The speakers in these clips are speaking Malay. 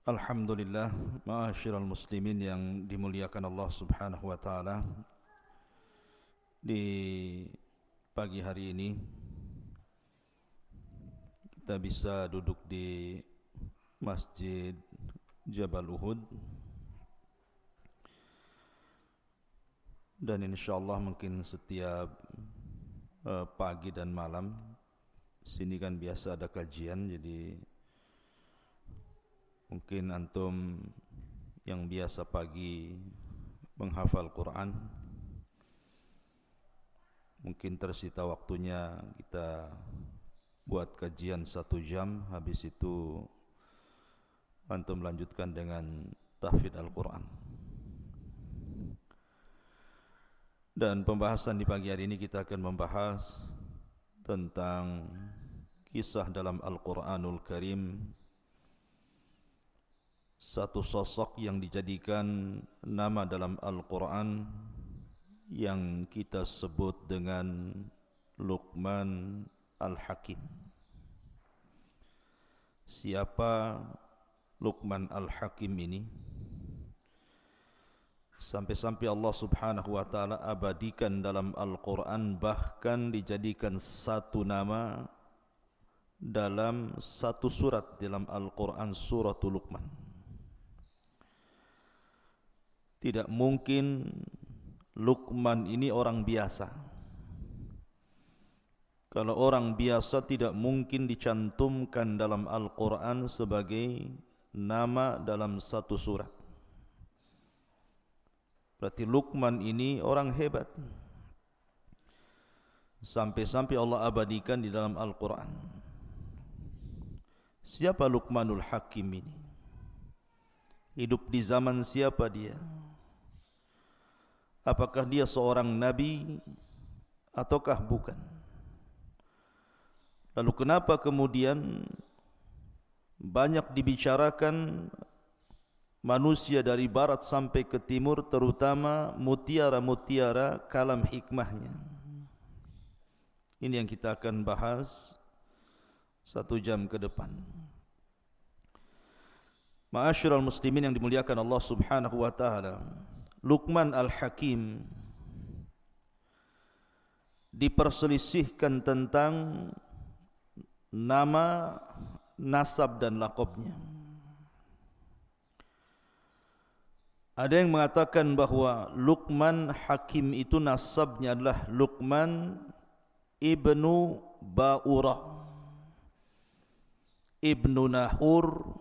Alhamdulillah, ma'asyiral muslimin yang dimuliakan Allah Subhanahu wa taala. Di pagi hari ini kita bisa duduk di Masjid Jabal Uhud, dan insyaallah mungkin setiap pagi dan malam sini kan biasa ada kajian, jadi mungkin antum yang biasa pagi menghafal Quran, mungkin tersita waktunya kita buat kajian 1 jam, habis itu antum lanjutkan dengan tahfidz Al-Quran. Dan pembahasan di pagi hari ini kita akan membahas tentang kisah dalam Al-Quranul Karim, satu sosok yang dijadikan nama dalam Al-Quran yang kita sebut dengan Luqman Al-Hakim. Siapa Luqman Al-Hakim ini? Sampai-sampai Allah Subhanahu wa taala abadikan dalam Al-Quran, bahkan dijadikan satu nama dalam satu surat dalam Al-Quran, suratul Luqman. Tidak mungkin Luqman ini orang biasa. Kalau orang biasa tidak mungkin dicantumkan dalam Al-Quran sebagai nama dalam satu surat. Berarti Luqman ini orang hebat. Sampai-sampai Allah abadikan di dalam Al-Quran. Siapa Luqmanul Hakim ini? Hidup di zaman siapa dia? Apakah dia seorang nabi ataukah bukan? Lalu kenapa kemudian banyak dibicarakan manusia dari barat sampai ke timur, terutama mutiara-mutiara kalam hikmahnya? Ini yang kita akan bahas 1 jam ke depan. Ma'asyiral muslimin yang dimuliakan Allah Subhanahu wa taala, Luqman Al-Hakim diperselisihkan tentang nama, nasab dan laqabnya. Ada yang mengatakan bahwa Luqman Hakim itu nasabnya adalah Luqman ibnu Ba'urah, ibnu Nahur,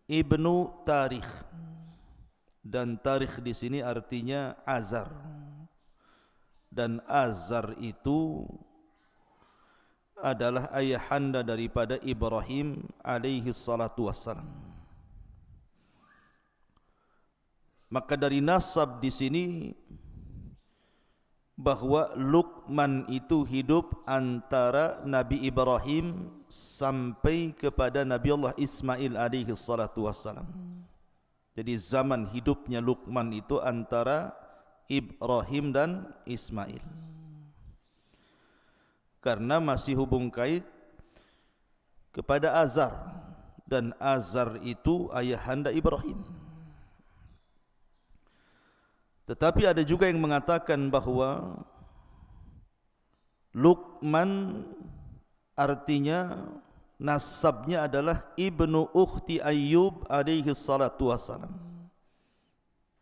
ibnu Tarikh. Dan tarikh di sini artinya azar. Dan azar itu adalah ayahanda daripada Ibrahim alaihi salatu wassalam. Maka dari nasab di sini bahwa Luqman itu hidup antara Nabi Ibrahim sampai kepada Nabi Allah Ismail alaihi salatu wassalam. Jadi zaman hidupnya Luqman itu antara Ibrahim dan Ismail, karena masih hubung kait kepada Azar, dan Azar itu ayahanda Ibrahim. Tetapi ada juga yang mengatakan bahwa Luqman artinya nasabnya adalah ibnu ukhti Ayyub alaihi salatu wassalam.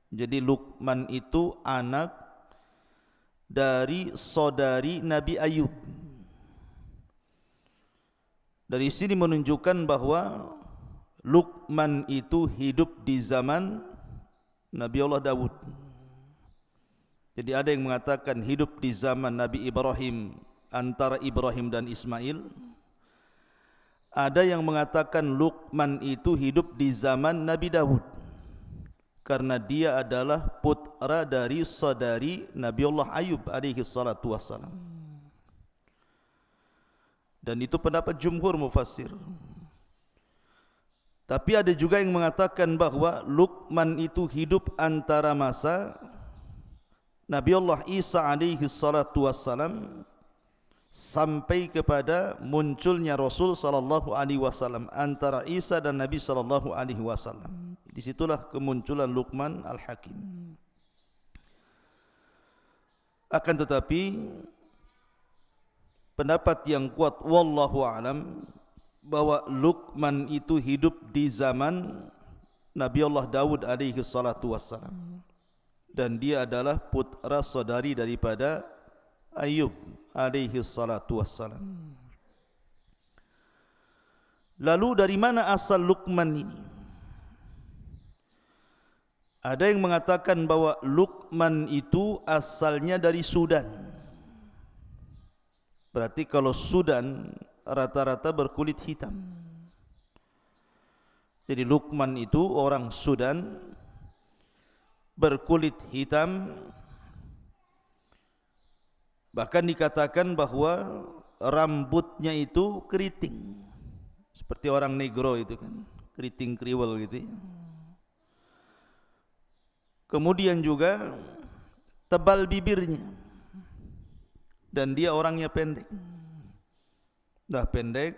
Jadi Luqman itu anak dari saudari Nabi Ayyub. Dari sini menunjukkan bahwa Luqman itu hidup di zaman Nabi Allah Daud. Jadi ada yang mengatakan hidup di zaman Nabi Ibrahim, antara Ibrahim dan Ismail. Ada yang mengatakan Luqman itu hidup di zaman Nabi Daud, karena dia adalah putra dari saudari Nabi Allah Ayyub alaihi salatu wassalam. Dan itu pendapat jumhur mufassir. Tapi ada juga yang mengatakan bahwa Luqman itu hidup antara masa Nabi Allah Isa alaihi salatu wassalam sampai kepada munculnya Rasul sallallahu alaihi wasallam antara Isa dan Nabi sallallahu alaihi wasallam. Disitulah kemunculan Luqman Al-Hakim. Akan tetapi pendapat yang kuat wallahu alam bahwa Luqman itu hidup di zaman Nabi Allah Daud alaihi salatu wassalam, dan dia adalah putra saudari daripada Ayub alaihi salatu wassalam. Lalu dari mana asal Luqman ini? Ada yang mengatakan bahwa Luqman itu asalnya dari Sudan. Berarti kalau Sudan rata-rata berkulit hitam. Jadi Luqman itu orang Sudan berkulit hitam. Bahkan dikatakan bahwa rambutnya itu keriting, seperti orang negro itu kan, keriting kriwel gitu ya. Kemudian juga tebal bibirnya, dan dia orangnya pendek. Dah pendek,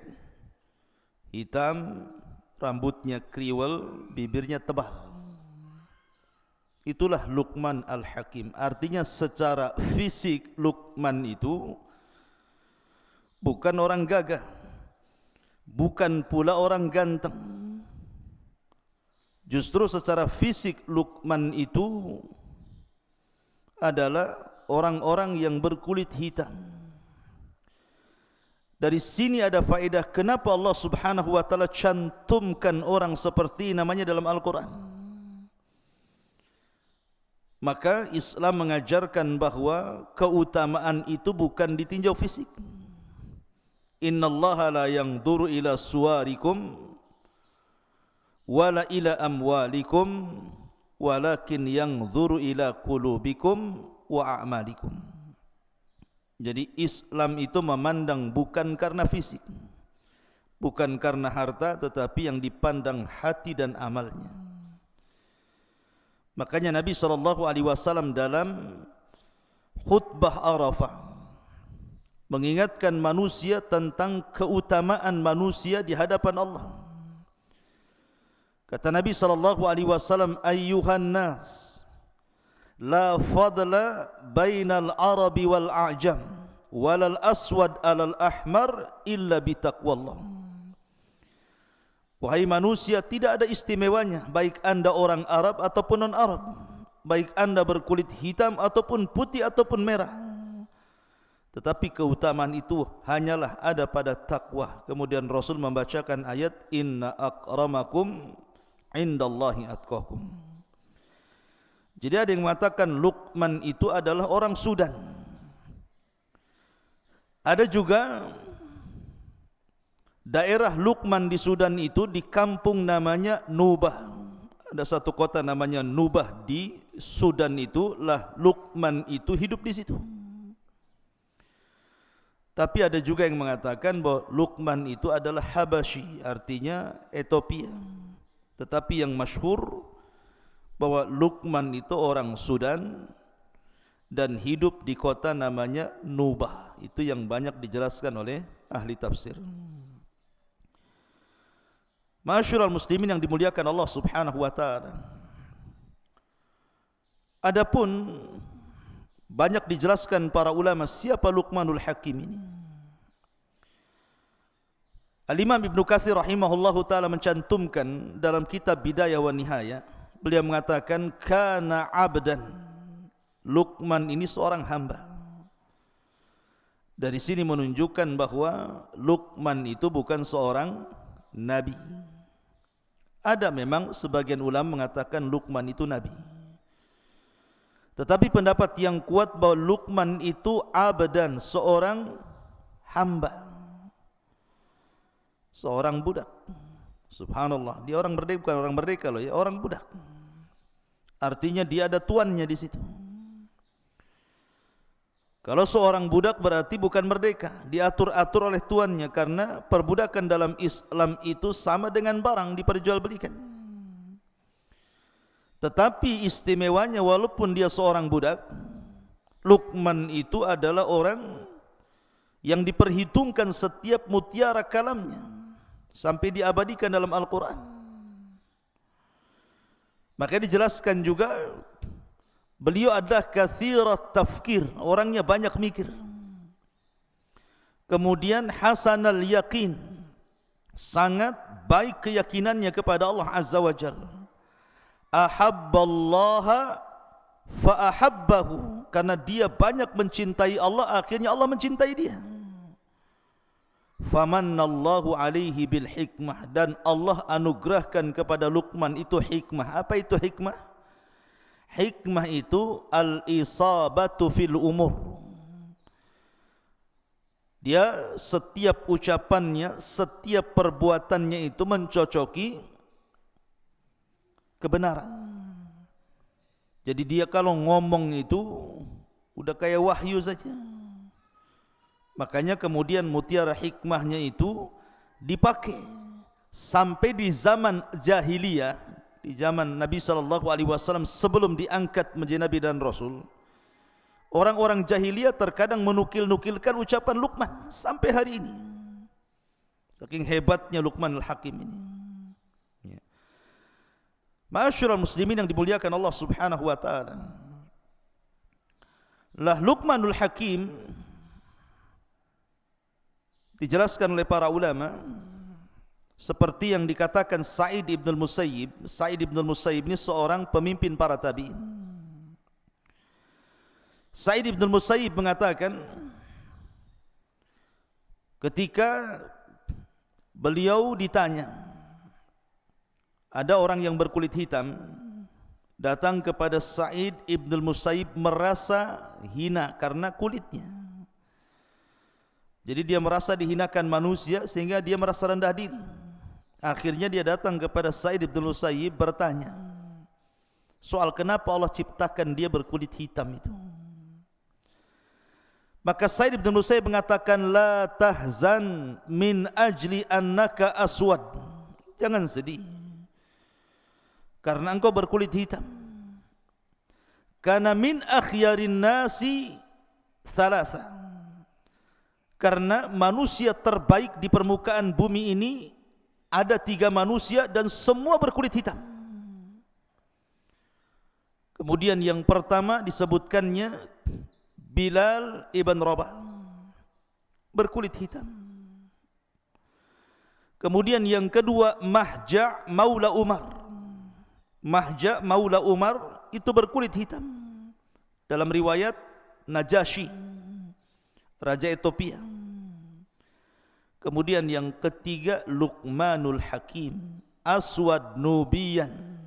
hitam, rambutnya kriwel, bibirnya tebal. Itulah Luqman Al-Hakim. Artinya secara fisik Luqman itu bukan orang gagah, bukan pula orang ganteng. Justru secara fisik Luqman itu adalah orang-orang yang berkulit hitam. Dari sini ada faedah kenapa Allah Subhanahu wa taala cantumkan orang seperti namanya dalam Al-Quran. Maka Islam mengajarkan bahwa keutamaan itu bukan ditinjau fisik. Innallaha la yanzuru ila suwarikum wala ila amwalikum walakin yanzuru ila qulubikum wa a'malikum. Jadi Islam itu memandang bukan karena fisik, bukan karena harta, tetapi yang dipandang hati dan amalnya. Makanya Nabi SAW dalam khutbah Arafah mengingatkan manusia tentang keutamaan manusia di hadapan Allah. Kata Nabi SAW, ayyuhan nas, la fadla bainal arabi wal a'jam, walal aswad alal ahmar illa bitaqwallah. Wahai manusia, tidak ada istimewanya baik anda orang Arab ataupun non-Arab, baik anda berkulit hitam ataupun putih ataupun merah, tetapi keutamaan itu hanyalah ada pada takwa. Kemudian Rasul membacakan ayat inna akramakum indallahi atqakum. Jadi ada yang mengatakan Luqman itu adalah orang Sudan. Ada juga daerah Luqman di Sudan itu di kampung namanya Nubah. Ada satu kota namanya Nubah di Sudan itu, lah Luqman itu hidup di situ. Tapi ada juga yang mengatakan bahwa Luqman itu adalah Habasyi, artinya Ethiopia. Tetapi yang masyhur bahwa Luqman itu orang Sudan dan hidup di kota namanya Nubah. Itu yang banyak dijelaskan oleh ahli tafsir. Ma'asyiral muslimin yang dimuliakan Allah Subhanahu wa taala. Adapun banyak dijelaskan para ulama siapa Luqmanul Hakim ini. Al-Imam Ibnu Katsir rahimahullahu taala mencantumkan dalam kitab Bidayah wa Nihayah, beliau mengatakan kana abdan. Luqman ini seorang hamba. Dari sini menunjukkan bahwa Luqman itu bukan seorang nabi. Ada memang sebagian ulama mengatakan Luqman itu nabi, tetapi pendapat yang kuat bahwa Luqman itu abdan, seorang hamba, seorang budak. Subhanallah, dia orang merdeka, bukan orang merdeka loh ya, orang budak. Artinya dia ada tuannya di situ. Kalau seorang budak berarti bukan merdeka, diatur-atur oleh tuannya, karena perbudakan dalam Islam itu sama dengan barang diperjualbelikan. Tetapi istimewanya walaupun dia seorang budak, Luqman itu adalah orang yang diperhitungkan setiap mutiara kalamnya sampai diabadikan dalam Al-Quran. Maka dijelaskan juga beliau adalah kathirat tafkir, orangnya banyak mikir. Kemudian hasanal yaqin, sangat baik keyakinannya kepada Allah Azza wa Jalla. Ahabballaha fa'ahabbahu, karena dia banyak mencintai Allah, akhirnya Allah mencintai dia. Famannallahu alaihi bil hikmah, dan Allah anugerahkan kepada Luqman itu hikmah. Apa itu hikmah? Hikmah itu al-isabatu fil umur. Dia setiap ucapannya, setiap perbuatannya itu mencocoki kebenaran. Jadi dia kalau ngomong itu udah kayak wahyu saja. Makanya kemudian mutiara hikmahnya itu dipakai sampai di zaman jahiliyah, di zaman Nabi SAW sebelum diangkat menjadi Nabi dan Rasul. Orang-orang jahiliyah terkadang menukil-nukilkan ucapan Luqman sampai hari ini. Saking hebatnya Luqman al-Hakim ini. Ma'asyiral muslimin yang dimuliakan Allah Subhanahu wa taala. Lah Luqmanul Hakim dijelaskan oleh para ulama seperti yang dikatakan Sa'id ibn al-Musayyib. Sa'id ibn al-Musayyib ini seorang pemimpin para tabi'in. Sa'id ibn al-Musayyib mengatakan ketika beliau ditanya, ada orang yang berkulit hitam datang kepada Sa'id ibn al-Musayyib merasa hina karena kulitnya. Jadi dia merasa dihinakan manusia sehingga dia merasa rendah diri. Akhirnya dia datang kepada Sa'id ibn al-Musayyib bertanya soal kenapa Allah ciptakan dia berkulit hitam itu. Maka Sa'id ibn al-Musayyib mengatakan, la tahzan min ajli annaka aswad. Jangan sedih karena engkau berkulit hitam. Karena min akhyarin nasi thalatha, karena manusia terbaik di permukaan bumi ini ada 3 manusia dan semua berkulit hitam. Kemudian yang pertama disebutkannya Bilal ibn Rabah, berkulit hitam. Kemudian yang kedua Mahja Maula Umar. Mahja Maula Umar itu berkulit hitam. Dalam riwayat Najasyi, Raja Ethiopia. Kemudian yang ketiga Luqmanul Hakim, aswad nubiyan.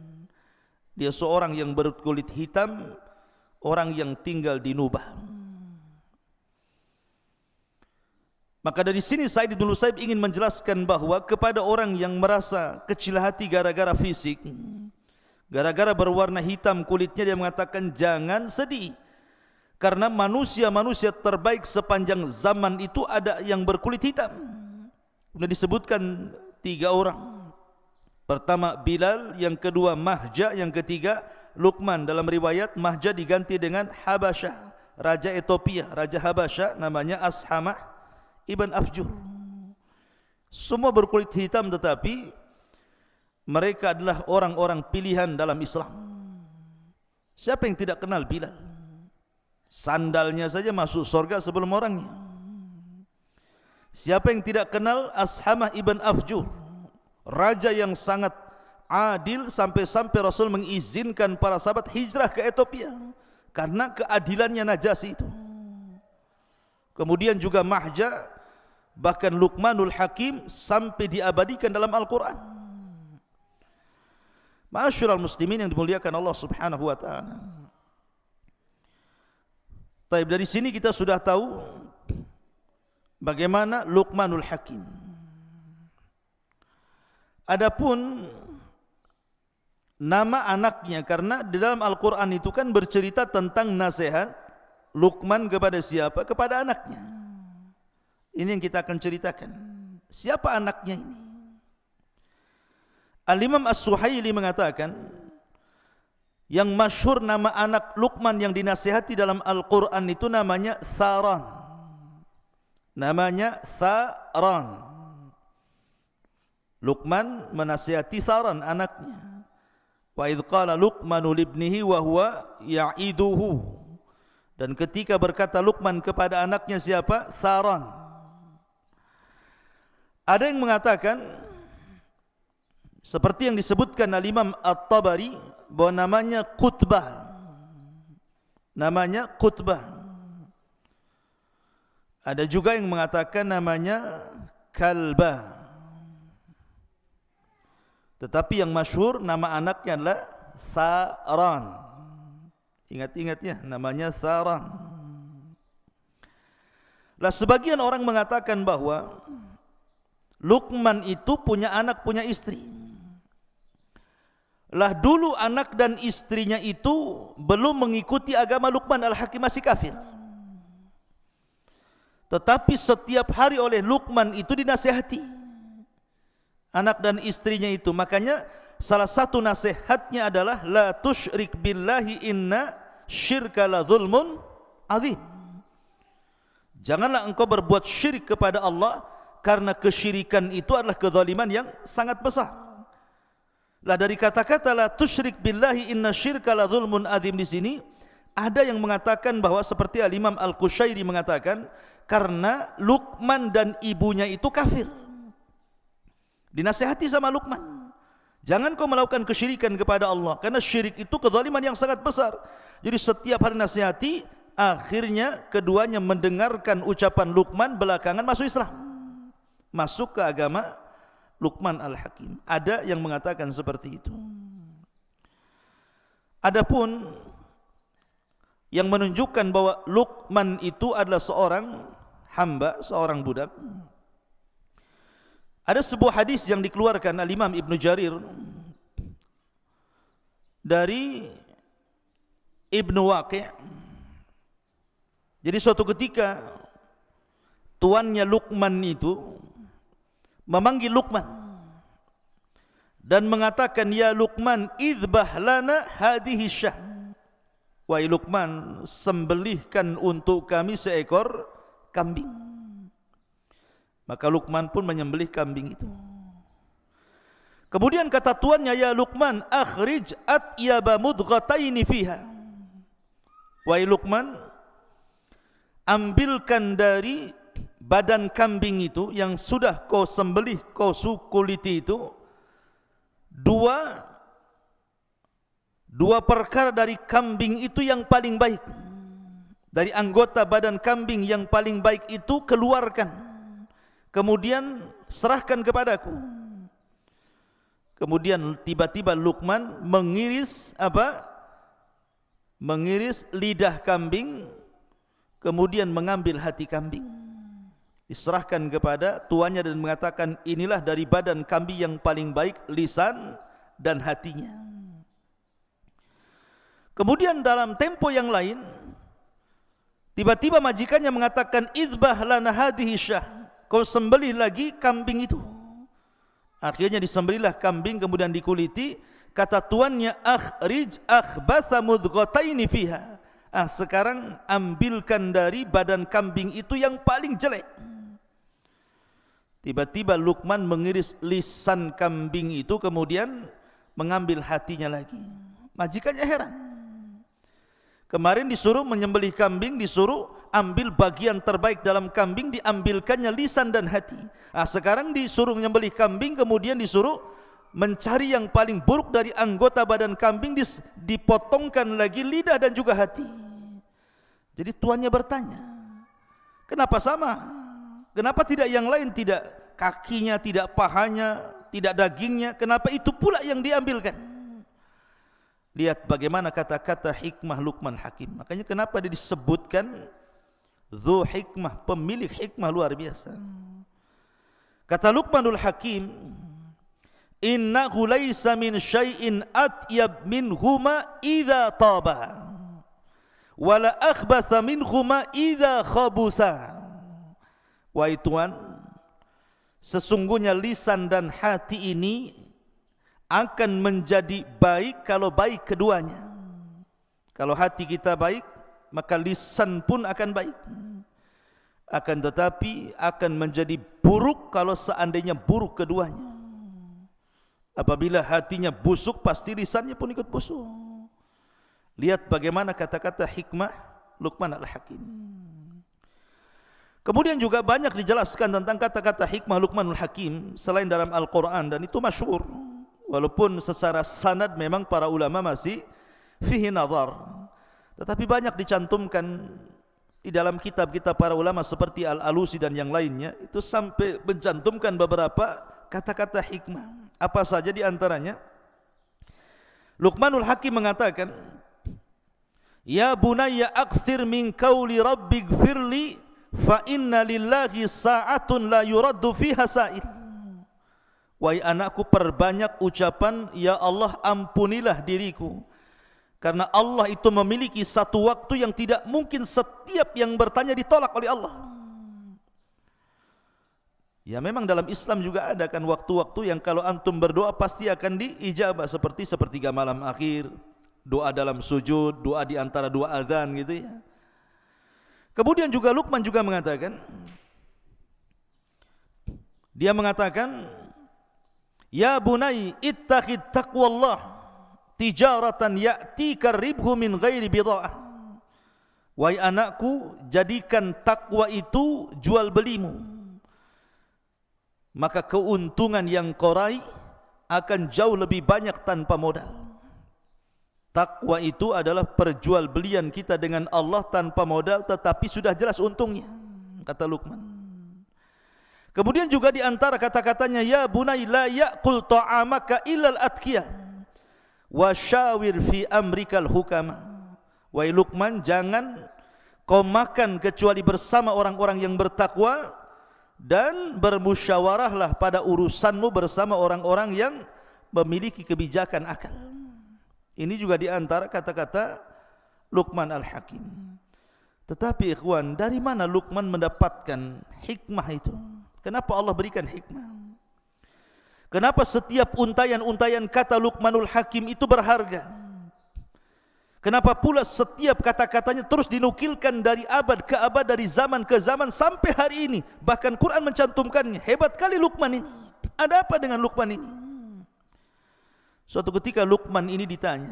Dia seorang yang berkulit hitam, orang yang tinggal di Nubah. Maka dari sini Sa'id ibn Musayyib ingin menjelaskan bahwa kepada orang yang merasa kecil hati gara-gara fisik, gara-gara berwarna hitam kulitnya, dia mengatakan jangan sedih. Karena manusia-manusia terbaik sepanjang zaman itu ada yang berkulit hitam. Sudah disebutkan 3 orang. Pertama Bilal, yang kedua Mahja, yang ketiga Luqman. Dalam riwayat Mahja diganti dengan Habasyah, Raja Ethiopia, Raja Habasyah namanya Ashamah ibn Afjur. Semua berkulit hitam, tetapi mereka adalah orang-orang pilihan dalam Islam. Siapa yang tidak kenal Bilal? Sandalnya saja masuk surga sebelum orangnya. Siapa yang tidak kenal Ashamah ibn Afjur, raja yang sangat adil sampai-sampai Rasul mengizinkan para sahabat hijrah ke Ethiopia karena keadilannya Najasyi itu. Kemudian juga Mahja, bahkan Luqmanul Hakim sampai diabadikan dalam Al-Quran. Ma'asyiral muslimin yang dimuliakan Allah Subhanahu wa taala. Baik, dari sini kita sudah tahu bagaimana Luqmanul Hakim. Adapun nama anaknya, karena di dalam Al-Quran itu kan bercerita tentang nasihat Luqman kepada siapa? Kepada anaknya. Ini yang kita akan ceritakan. Siapa anaknya ini? Al-Imam As-Suhaili mengatakan, yang masyhur nama anak Luqman yang dinasihati dalam Al-Quran itu namanya Tharan. namanya Tharan. Luqman menasihati Tharan anaknya. Wa idh qala Luqmanu libnihi wa huwa ya'iduhu. Dan ketika berkata Luqman kepada anaknya siapa? Tharan. Ada yang mengatakan seperti yang disebutkan oleh Imam At-Tabari bahwa namanya Qutbah. Namanya Qutbah. Ada juga yang mengatakan namanya Kalbah. Tetapi yang masyhur nama anaknya adalah Tharan. Ingat-ingat ya, namanya Tharan. Lah sebagian orang mengatakan bahwa Luqman itu punya anak, punya istri. Lah dulu anak dan istrinya itu belum mengikuti agama Luqman Al-Hakim, masih kafir. Tetapi setiap hari oleh Luqman itu dinasihati anak dan istrinya itu. Makanya salah satu nasihatnya adalah la tusyrik billahi inna syirka la zulmun azim. Janganlah engkau berbuat syirik kepada Allah, karena kesyirikan itu adalah kezaliman yang sangat besar. Lah dari kata-kata la tusyrik billahi inna syirka la zulmun azim di sini ada yang mengatakan bahwa seperti Al-Imam Al-Qushairi mengatakan karena Luqman dan ibunya itu kafir. Dinasihati sama Luqman, jangan kau melakukan kesyirikan kepada Allah, karena syirik itu kezaliman yang sangat besar. Jadi setiap hari nasihati, akhirnya keduanya mendengarkan ucapan Luqman, belakangan masuk Islam, masuk ke agama Luqman Al-Hakim. Ada yang mengatakan seperti itu. Adapun yang menunjukkan bahwa Luqman itu adalah seorang hamba, seorang budak, ada sebuah hadis yang dikeluarkan Al-Imam Ibnu Jarir dari Ibnu Waqi'. Jadi suatu ketika tuannya Luqman itu memanggil Luqman dan mengatakan, ya Luqman, idbah lana hadhihi syah. Wahai Luqman, sembelihkan untuk kami seekor kambing. Maka Luqman pun menyembelih kambing itu. Kemudian kata tuannya, ya Luqman, akhrij atyaba mudghataini fiha. Wahai Luqman, ambilkan dari badan kambing itu yang sudah kau sembelih, kau kuliti itu, dua perkara dari kambing itu yang paling baik. Dari anggota badan kambing yang paling baik itu keluarkan, kemudian serahkan kepadaku. Kemudian tiba-tiba Luqman mengiris apa? Mengiris lidah kambing, kemudian mengambil hati kambing, diserahkan kepada tuannya dan mengatakan, inilah dari badan kambing yang paling baik, lisan dan hatinya. Kemudian dalam tempo yang lain, tiba-tiba majikannya mengatakan, idbah lana hadhihi syah, kau sembelih lagi kambing itu. Akhirnya disembelihlah kambing, kemudian dikuliti. Kata tuannya, akhrij akhbatha mudghataini fiha. Sekarang ambilkan dari badan kambing itu yang paling jelek. Tiba-tiba Luqman mengiris lisan kambing itu, kemudian mengambil hatinya lagi. Majikannya heran. Kemarin disuruh menyembelih kambing, disuruh ambil bagian terbaik dalam kambing, diambilkannya lisan dan hati. Sekarang disuruh menyembelih kambing, kemudian disuruh mencari yang paling buruk dari anggota badan kambing, dipotongkan lagi lidah dan juga hati. Jadi tuannya bertanya, kenapa sama? Kenapa tidak yang lain, tidak kakinya, tidak pahanya, tidak dagingnya, kenapa itu pula yang diambilkan? Lihat bagaimana kata-kata hikmah Luqman Hakim. Makanya kenapa dia disebutkan Dzu hikmah, pemilik hikmah luar biasa. Kata Luqmanul Hakim, innahu laisa min syai'in atyab minhuma idza taba wala akhbatha minhuma idza khabutha. Wahai Tuhan, sesungguhnya lisan dan hati ini akan menjadi baik kalau baik keduanya. Kalau hati kita baik, maka lisan pun akan baik. akan tetapi akan menjadi buruk kalau seandainya buruk keduanya. Apabila hatinya busuk, pasti lisannya pun ikut busuk. Lihat bagaimana kata-kata hikmah Luqman Al-Hakim. Kemudian juga banyak dijelaskan tentang kata-kata hikmah Luqmanul Hakim selain dalam Al-Quran, dan itu masyhur. Walaupun secara sanad memang para ulama masih fihi nazar, tetapi banyak dicantumkan di dalam kitab-kitab para ulama seperti Al-Alusi dan yang lainnya. Itu sampai mencantumkan beberapa kata-kata hikmah. Apa saja di antaranya? Luqmanul Hakim mengatakan, "Ya bunayya akthir min qawli rabbighfirli fa inna lillahi sa'atun la yuraddu fiha sa'il." Wahai anakku, perbanyak ucapan ya Allah ampunilah diriku, karena Allah itu memiliki satu waktu yang tidak mungkin setiap yang bertanya ditolak oleh Allah. Ya memang dalam Islam juga ada kan waktu-waktu yang kalau antum berdoa pasti akan diijabah, seperti sepertiga malam akhir, doa dalam sujud, doa di antara dua azan gitu ya. Kemudian juga Luqman juga mengatakan, dia mengatakan, "Ya bunai ittaqid taqwallah tijaratan ya'tika ribhu min ghairi bida'ah." Wahai anakku, jadikan takwa itu jual belimu, maka keuntungan yang kau raih akan jauh lebih banyak tanpa modal. Takwa itu adalah perjualbelian kita dengan Allah tanpa modal, tetapi sudah jelas untungnya, kata Luqman. Kemudian juga di antara kata-katanya, "Ya bunai la ya'kul ta'amaka illal atqiyah wa syawir fi amrikal hukama." Wahai Luqman, jangan kau makan kecuali bersama orang-orang yang bertakwa, dan bermusyawarahlah pada urusanmu bersama orang-orang yang memiliki kebijakan akal. Ini juga di antara kata-kata Luqman Al-Hakim. Tetapi ikhwan, dari mana Luqman mendapatkan hikmah itu? Kenapa Allah berikan hikmah? Kenapa setiap untayan-untayan kata Luqmanul Hakim itu berharga? Kenapa pula setiap kata-katanya terus dinukilkan dari abad ke abad, dari zaman ke zaman sampai hari ini? Bahkan Quran mencantumkannya. Hebat kali Luqman ini. Ada apa dengan Luqman ini? Suatu ketika Luqman ini ditanya,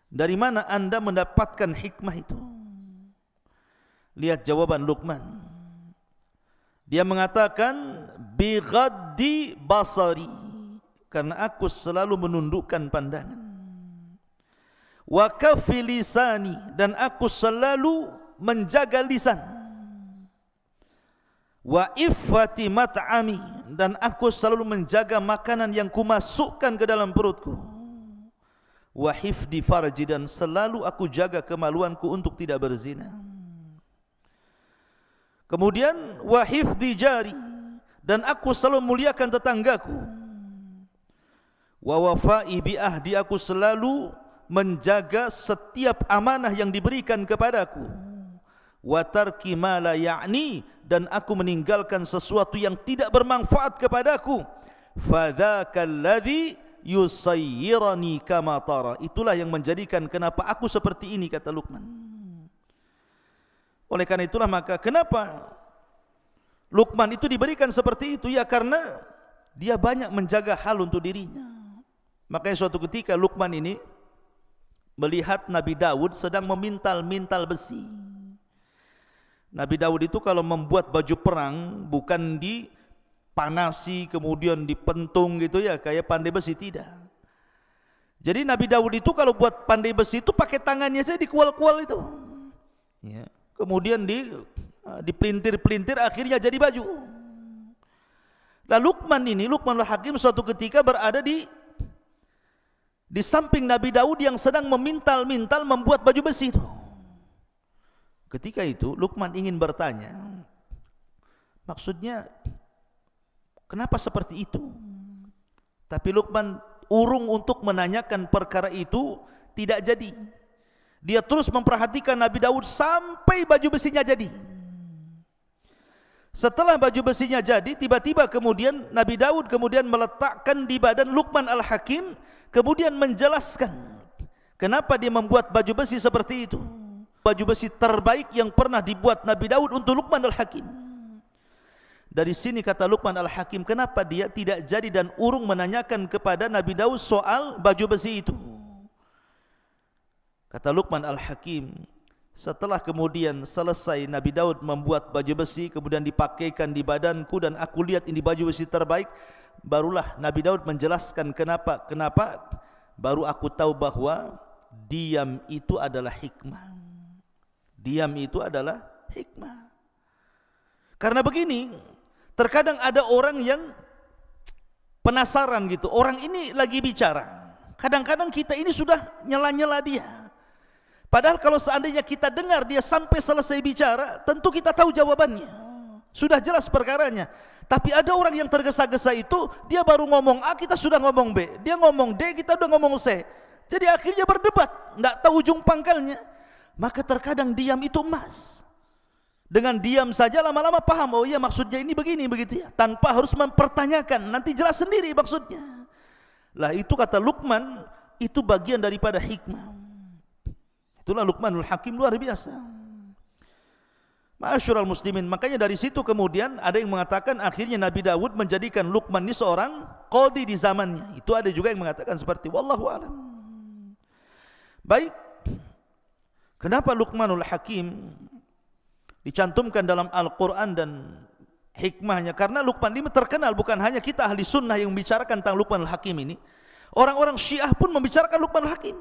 "Dari mana anda mendapatkan hikmah itu?" Lihat jawaban Luqman. Dia mengatakan, "Bi ghaddi basari." Karena aku selalu menundukkan pandangan. "Wa kaffi lisani." Dan aku selalu menjaga lisan. "Wa iffati mat'ami." Dan aku selalu menjaga makanan yang kumasukkan ke dalam perutku. "Wa hifdi farji." Dan selalu aku jaga kemaluanku untuk tidak berzina. Kemudian, "Wa hifdi jari." Dan aku selalu muliakan tetanggaku. "Wa wafa'i bi ahdi." Aku selalu menjaga setiap amanah yang diberikan kepadaku. "Wa tarki ma la ya'ni." Dan aku meninggalkan sesuatu yang tidak bermanfaat kepadaku. "Fadzakal ladzi yusayyirani kama tara." Itulah yang menjadikan kenapa aku seperti ini, kata Luqman. Oleh karena itulah maka kenapa Luqman itu diberikan seperti itu? Ya karena dia banyak menjaga hal untuk dirinya. Makanya suatu ketika Luqman ini melihat Nabi Daud sedang memintal-mintal besi. Nabi Daud itu kalau membuat baju perang bukan dipanasi kemudian dipentung gitu ya kayak pandai besi, tidak. Jadi Nabi Daud itu kalau buat pandai besi itu pakai tangannya saja dikual-kual itu. Ya. Kemudian dipelintir-pelintir akhirnya jadi baju. Nah Luqman ini, Luqmanul Hakim suatu ketika berada di samping Nabi Daud yang sedang memintal-mintal membuat baju besi itu. Ketika itu Luqman ingin bertanya, maksudnya kenapa seperti itu? Tapi Luqman urung untuk menanyakan perkara itu, tidak jadi. Dia terus memperhatikan Nabi Daud sampai baju besinya jadi. Setelah baju besinya jadi, tiba-tiba kemudian Nabi Daud kemudian meletakkan di badan Luqman Al-Hakim, kemudian menjelaskan kenapa dia membuat baju besi seperti itu. baju besi terbaik yang pernah dibuat Nabi Daud untuk Luqman Al-Hakim. Dari sini kata Luqman Al-Hakim, kenapa dia tidak jadi dan urung menanyakan kepada Nabi Daud soal baju besi itu. Kata Luqman Al-Hakim, setelah kemudian selesai Nabi Daud membuat baju besi, kemudian dipakaikan di badanku dan aku lihat ini baju besi terbaik, barulah Nabi Daud menjelaskan kenapa, baru aku tahu bahwa diam itu adalah hikmah. Diam itu adalah hikmah. Karena begini, terkadang ada orang yang penasaran gitu, orang ini lagi bicara, kadang-kadang kita ini sudah nyela-nyela dia, padahal kalau seandainya kita dengar dia sampai selesai bicara, tentu kita tahu jawabannya, sudah jelas perkaranya. Tapi ada orang yang tergesa-gesa itu, dia baru ngomong A, kita sudah ngomong B, dia ngomong D, kita udah ngomong C, jadi akhirnya berdebat, tidak tahu ujung pangkalnya. Maka terkadang diam itu emas. Dengan diam saja lama-lama paham, oh iya maksudnya ini begini, begitu ya, tanpa harus mempertanyakan, nanti jelas sendiri maksudnya. Lah itu kata Luqman, itu bagian daripada hikmah. Itulah Luqmanul Hakim, luar biasa. Ma'asyiral muslimin, makanya dari situ kemudian ada yang mengatakan akhirnya Nabi Daud menjadikan Luqman ini seorang qadhi di zamannya. Itu ada juga yang mengatakan seperti wallahu a'lam. Baik, kenapa Luqmanul Hakim dicantumkan dalam Al-Quran dan hikmahnya? Karena Luqman ini terkenal, bukan hanya kita ahli sunnah yang membicarakan tentang Luqman Al-Hakim ini, orang-orang Syiah pun membicarakan Luqman Al-Hakim.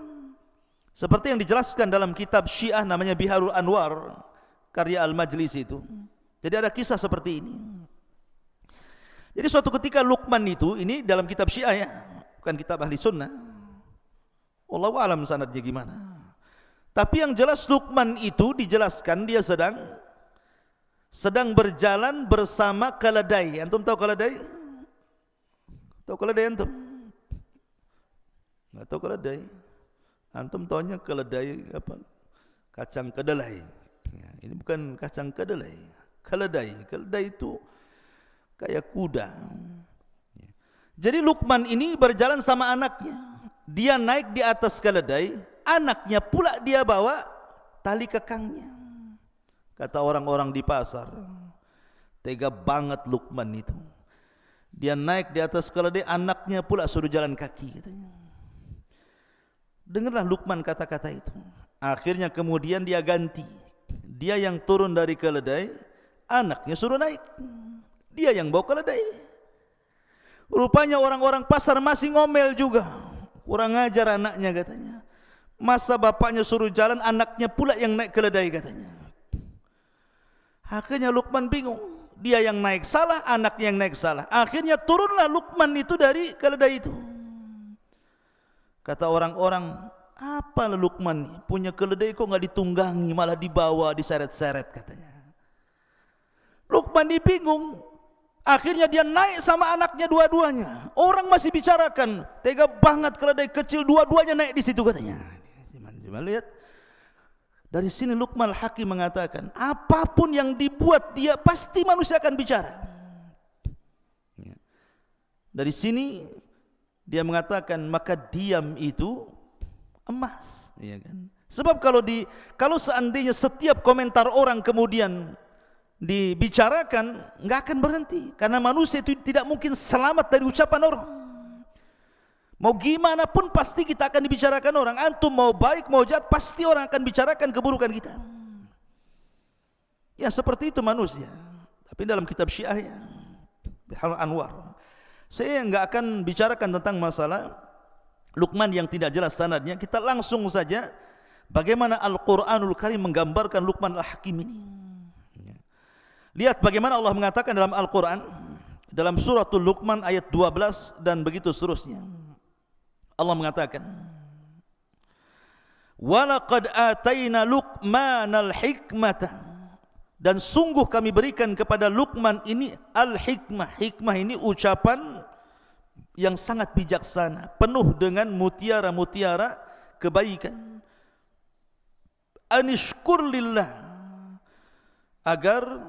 Seperti yang dijelaskan dalam kitab Syiah namanya Biharul Anwar, karya Al-Majlisi itu. Jadi ada kisah seperti ini. Jadi suatu ketika Luqman itu, ini dalam kitab Syiah ya, bukan kitab ahli sunnah, wallahu a'lam sanadnya gimana. Tapi yang jelas Luqman itu dijelaskan dia sedang berjalan bersama keledai. Antum tahu keledai? Tahu keledai antum? Enggak tahu keledai? Antum tahunya keledai apa? Kacang kedelai. Ya, ini bukan kacang kedelai. Keledai. Keledai itu kayak kuda. Ya. Jadi Luqman ini berjalan sama anaknya. Dia naik di atas keledai, anaknya pula dia bawa tali kekangnya. Kata orang-orang di pasar, tega banget Luqman itu. Dia naik di atas keledai, anaknya pula suruh jalan kaki, katanya. Dengarlah Luqman kata-kata itu. Akhirnya kemudian dia ganti. Dia yang turun dari keledai, anaknya suruh naik. Dia yang bawa keledai. Rupanya orang-orang pasar masih ngomel juga. Kurang ajar anaknya, katanya. Masa bapaknya suruh jalan, anaknya pula yang naik keledai, katanya. Akhirnya Luqman bingung, dia yang naik salah, anaknya yang naik salah. Akhirnya turunlah Luqman itu dari keledai itu. Kata orang-orang, apa Luqman punya keledai kok nggak ditunggangi, malah dibawa, diseret-seret, katanya. Luqman ini bingung. Akhirnya dia naik sama anaknya dua-duanya. Orang masih bicarakan, tega banget keledai kecil, dua-duanya naik di situ, katanya. Cuman lihat. Dari sini Luqman Al-Hakim mengatakan, apapun yang dibuat dia pasti manusia akan bicara. Dari sini dia mengatakan maka diam itu emas, ya kan? Sebab kalau seandainya setiap komentar orang kemudian dibicarakan, nggak akan berhenti, karena manusia itu tidak mungkin selamat dari ucapan orang. Mau gimana pun pasti kita akan dibicarakan orang. Antum mau baik mau jahat, pasti orang akan bicarakan keburukan kita. Ya seperti itu manusia. Tapi dalam kitab Syiah ya, Biharul Anwar, saya enggak akan bicarakan tentang masalah Luqman yang tidak jelas sanadnya. Kita langsung saja bagaimana Al-Quranul Karim menggambarkan Luqman Al-Hakim ini. Lihat bagaimana Allah mengatakan dalam Al-Quran, dalam suratul Luqman ayat 12 dan begitu seterusnya. Allah mengatakan, walaqad atayna Luqmanal hikmata, dan sungguh kami berikan kepada Luqman ini al-hikmah. Hikmah ini ucapan yang sangat bijaksana, penuh dengan mutiara-mutiara kebaikan. Anishkur lillah, agar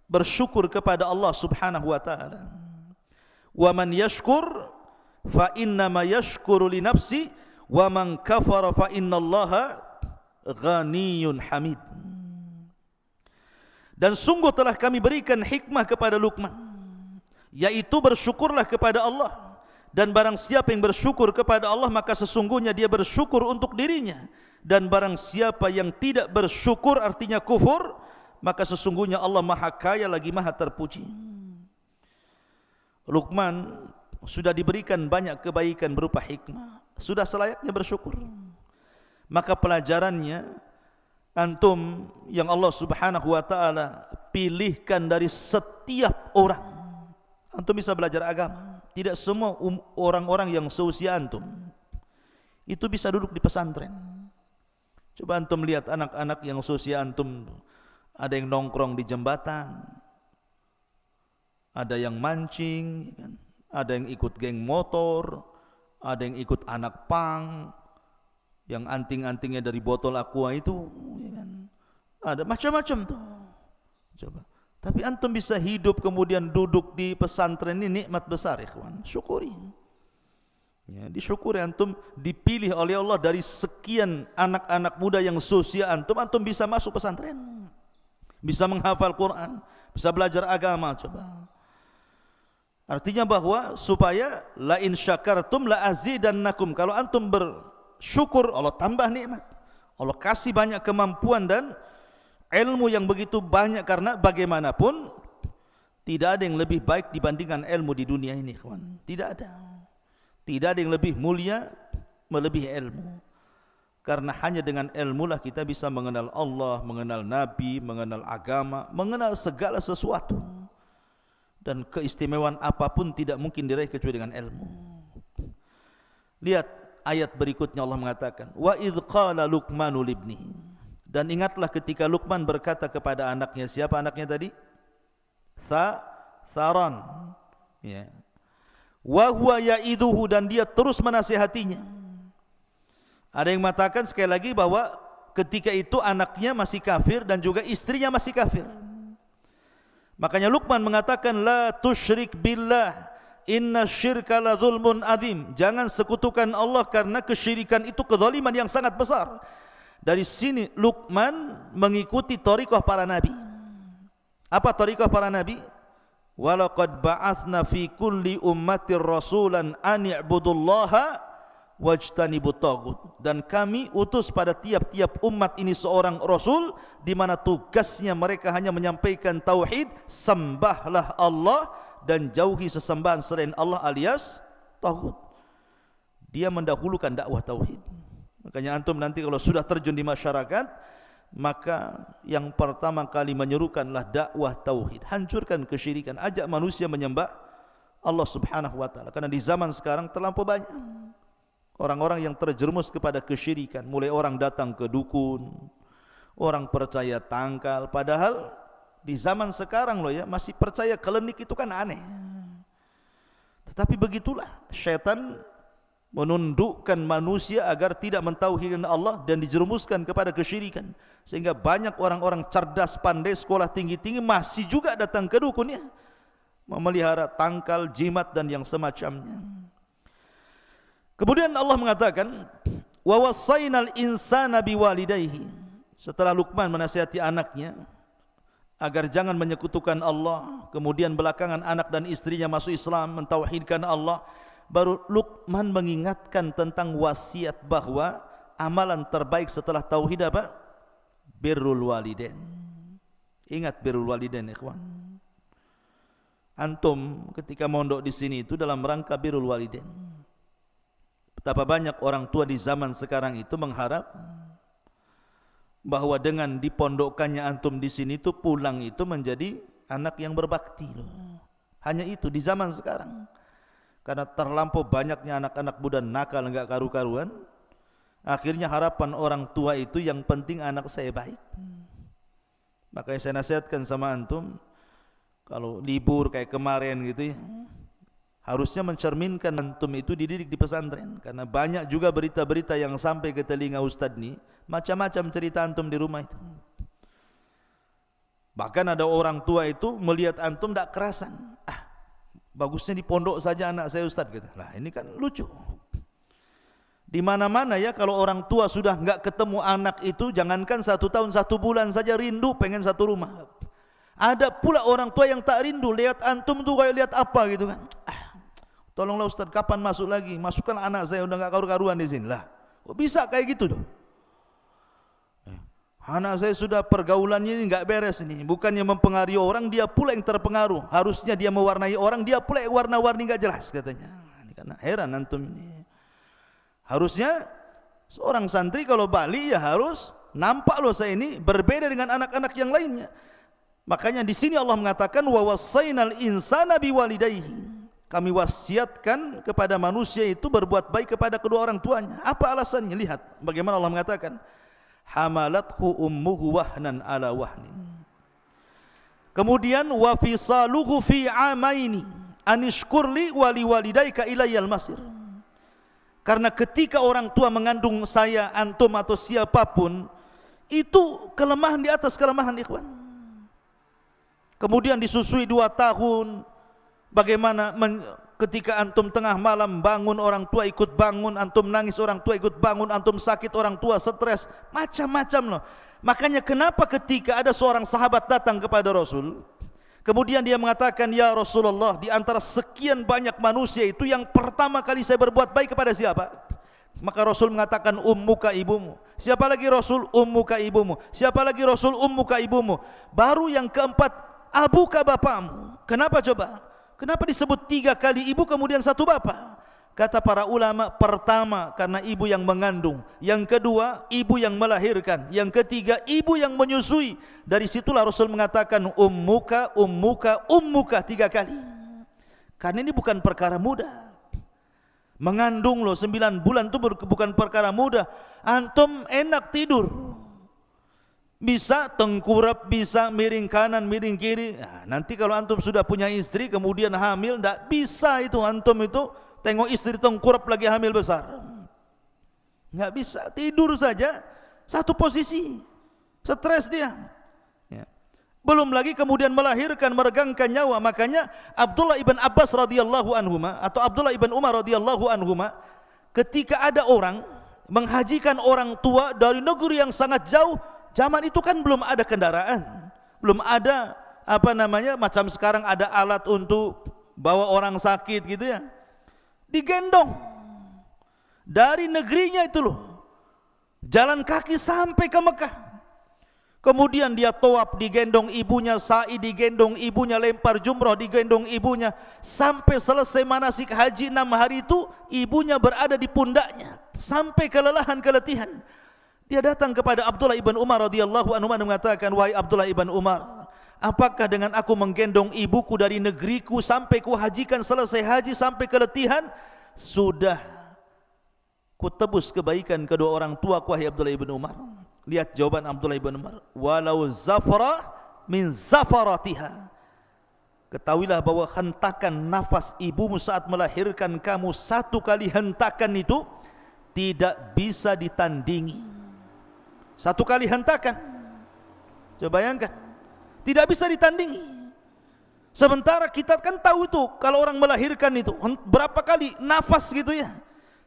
bersyukur kepada Allah Subhanahu wa taala. Wa man yashkur fa innama yashkuru li nafsi wa man kafara fa innallaha Ghaniyun Hamid. Dan sungguh telah kami berikan hikmah kepada Luqman, yaitu bersyukurlah kepada Allah, dan barang siapa yang bersyukur kepada Allah maka sesungguhnya dia bersyukur untuk dirinya, dan barang siapa yang tidak bersyukur artinya kufur, maka sesungguhnya Allah Maha Kaya lagi Maha Terpuji. Luqman sudah diberikan banyak kebaikan berupa hikmah, sudah selayaknya bersyukur. Maka pelajarannya, antum yang Allah Subhanahu wa taala pilihkan dari setiap orang, antum bisa belajar agama. Tidak semua orang-orang yang seusia antum itu bisa duduk di pesantren. Coba antum lihat anak-anak yang seusia antum, ada yang nongkrong di jembatan, ada yang mancing, ada yang ikut geng motor, ada yang ikut anak pang, yang anting-antingnya dari botol aqua itu, ada macam-macam tuh. Coba. Tapi antum bisa hidup kemudian duduk di pesantren ini nikmat besar, ikhwan. Syukuri. Ya, disyukuri antum dipilih oleh Allah dari sekian anak-anak muda yang seusia antum, antum bisa masuk pesantren, bisa menghafal Quran, bisa belajar agama. Coba. Artinya bahwa supaya la in syakartum la azidannakum. Kalau antum bersyukur, Allah tambah nikmat. Allah kasih banyak kemampuan dan ilmu yang begitu banyak, karena bagaimanapun tidak ada yang lebih baik dibandingkan ilmu di dunia ini, kawan. Tidak ada. Tidak ada yang lebih mulia melebihi ilmu. Karena hanya dengan ilmu lah kita bisa mengenal Allah, mengenal Nabi, mengenal agama, mengenal segala sesuatu. Dan keistimewaan apapun tidak mungkin diraih kecuali dengan ilmu. Lihat ayat berikutnya, Allah mengatakan, wa idh qala Luqmanu libnihi. Dan ingatlah ketika Luqman berkata kepada anaknya, siapa anaknya tadi? Tharan. Ya. Wa huwa ya'iduhu, dan dia terus menasihatinya. Ada yang mengatakan sekali lagi bahwa ketika itu anaknya masih kafir dan juga istrinya masih kafir. Makanya Luqman mengatakan, la tusyrik billah, inna syirka la zulmun azim. Jangan sekutukan Allah karena kesyirikan itu kezaliman yang sangat besar. Dari sini Luqman mengikuti thariqah para nabi. Apa thariqah para nabi? Walaqad ba'atsna fi kulli ummatir rasulan an i'budullaha wajtanibut taghut. Dan kami utus pada tiap-tiap umat ini seorang rasul, di mana tugasnya mereka hanya menyampaikan tauhid, sembahlah Allah dan jauhi sesembahan selain Allah alias taghut. Dia mendahulukan dakwah tauhid. Makanya antum nanti kalau sudah terjun di masyarakat, maka yang pertama kali menyerukanlah dakwah tauhid. Hancurkan kesyirikan, ajak manusia menyembah Allah Subhanahu wa taala. Karena di zaman sekarang terlampau banyak orang-orang yang terjerumus kepada kesyirikan. Mulai orang datang ke dukun, orang percaya tangkal, padahal di zaman sekarang loh ya, masih percaya klinik itu kan aneh. Tetapi begitulah syaitan menundukkan manusia agar tidak mentauhidkan Allah dan dijerumuskan kepada kesyirikan, sehingga banyak orang-orang cerdas, pandai, sekolah tinggi-tinggi masih juga datang ke dukunnya, memelihara tangkal, jimat dan yang semacamnya. Kemudian Allah mengatakan, wa wassaynal insana biwalidayhi. Setelah Luqman menasihati anaknya agar jangan menyekutukan Allah, kemudian belakangan anak dan istrinya masuk Islam, mentauhidkan Allah, baru Luqman mengingatkan tentang wasiat bahwa amalan terbaik setelah tauhid apa? Birrul walidain. Ingat birrul walidain, ikhwan. Antum ketika mondok di sini itu dalam rangka birrul walidain. Betapa banyak orang tua di zaman sekarang itu mengharap bahwa dengan dipondokkannya antum di sini itu pulang itu menjadi anak yang berbakti loh. Hanya itu di zaman sekarang. Karena terlampau banyaknya anak-anak muda nakal enggak karu-karuan, akhirnya harapan orang tua itu yang penting anak saya baik. Makanya saya nasihatkan sama antum, kalau libur kayak kemarin gitu ya, harusnya mencerminkan antum itu dididik di pesantren. Karena banyak juga berita-berita yang sampai ke telinga ustadz nih, macam-macam cerita antum di rumah itu. Bahkan ada orang tua itu melihat antum tak kerasan, bagusnya di pondok saja anak saya ustaz gitu. Lah ini kan lucu. Di mana-mana ya, kalau orang tua sudah enggak ketemu anak itu, jangankan 1 tahun 1 bulan saja rindu pengen satu rumah. Ada pula orang tua yang tak rindu, lihat antum tuh kayak lihat apa gitu kan. Tolonglah Ustaz, kapan masuk lagi? Masukkan anak saya, udah enggak karu-karuan di sini lah. Kok bisa kayak gitu tuh? Anak saya sudah pergaulannya ini enggak beres ini. Bukannya mempengaruhi orang, dia pula yang terpengaruh. Harusnya dia mewarnai orang, dia pula yang warna-warni enggak jelas katanya. Ini kan heran antum ini. Harusnya seorang santri kalau balik ya harus nampak loh saya ini berbeda dengan anak-anak yang lainnya. Makanya di sini Allah mengatakan wa wassaynal insana biwalidayhi. Kami wasiatkan kepada manusia itu berbuat baik kepada kedua orang tuanya. Apa alasannya? Lihat bagaimana Allah mengatakan hamalathu ummuhu wahnan ala wahnin. Kemudian wa fisaluhu fi amaini anishkurli wa liwalidayka ilayyal masir. Karena ketika orang tua mengandung saya, antum atau siapapun, itu kelemahan di atas kelemahan, ikhwan. Kemudian disusui 2 tahun. Bagaimana ketika antum tengah malam bangun, orang tua ikut bangun, antum nangis, orang tua ikut bangun, antum sakit, orang tua stres, macam-macam loh. Makanya kenapa ketika ada seorang sahabat datang kepada Rasul, kemudian dia mengatakan, ya Rasulullah, di antara sekian banyak manusia itu yang pertama kali saya berbuat baik kepada siapa? Maka Rasul mengatakan ummuka, ibumu. Siapa lagi Rasul? Ummuka, ibumu. Siapa lagi Rasul? Ummuka, ibumu. Baru yang keempat, abuka, bapamu. Kenapa coba? Kenapa disebut 3 kali ibu kemudian 1 bapa? Kata para ulama, pertama karena ibu yang mengandung, yang kedua ibu yang melahirkan, yang ketiga ibu yang menyusui. Dari situlah Rasul mengatakan ummuka, ummuka, ummuka 3 kali. Karena ini bukan perkara mudah. Mengandung loh 9 bulan itu bukan perkara mudah. Antum enak tidur, bisa tengkurap, bisa miring kanan, miring kiri. Nah, nanti kalau antum sudah punya istri kemudian hamil, tidak bisa itu antum itu tengok istri tengkurap lagi hamil besar. Nggak bisa, tidur saja satu posisi, stres dia. Ya. Belum lagi kemudian melahirkan, meregangkan nyawa. Makanya Abdullah ibn Abbas radhiyallahu anhuma atau Abdullah ibn Umar radhiyallahu anhuma, ketika ada orang menghajikan orang tua dari negeri yang sangat jauh. Zaman itu kan belum ada kendaraan, belum ada macam sekarang ada alat untuk bawa orang sakit gitu ya. Digendong dari negerinya itu loh, jalan kaki sampai ke Mekah. Kemudian dia tawaf, digendong ibunya, sa'i digendong ibunya, lempar jumrah digendong ibunya, sampai selesai manasik haji 6 hari itu ibunya berada di pundaknya sampai kelelahan, keletihan. Dia datang kepada Abdullah ibn Umar radhiyallahu anhu dan mengatakan, wahai Abdullah ibn Umar, apakah dengan aku menggendong ibuku dari negeriku sampai ku hajikan, selesai haji sampai keletihan, sudah ku tebus kebaikan kedua orang tua ku, wahai Abdullah ibn Umar? Lihat jawaban Abdullah ibn Umar, walau zafara min zafaratiha. Ketahuilah bahwa hentakan nafas ibumu saat melahirkan kamu, 1 kali hentakan itu tidak bisa ditandingi. 1 kali hentakan, coba bayangkan, tidak bisa ditandingi. Sementara kita kan tahu itu kalau orang melahirkan itu berapa kali nafas gitu ya.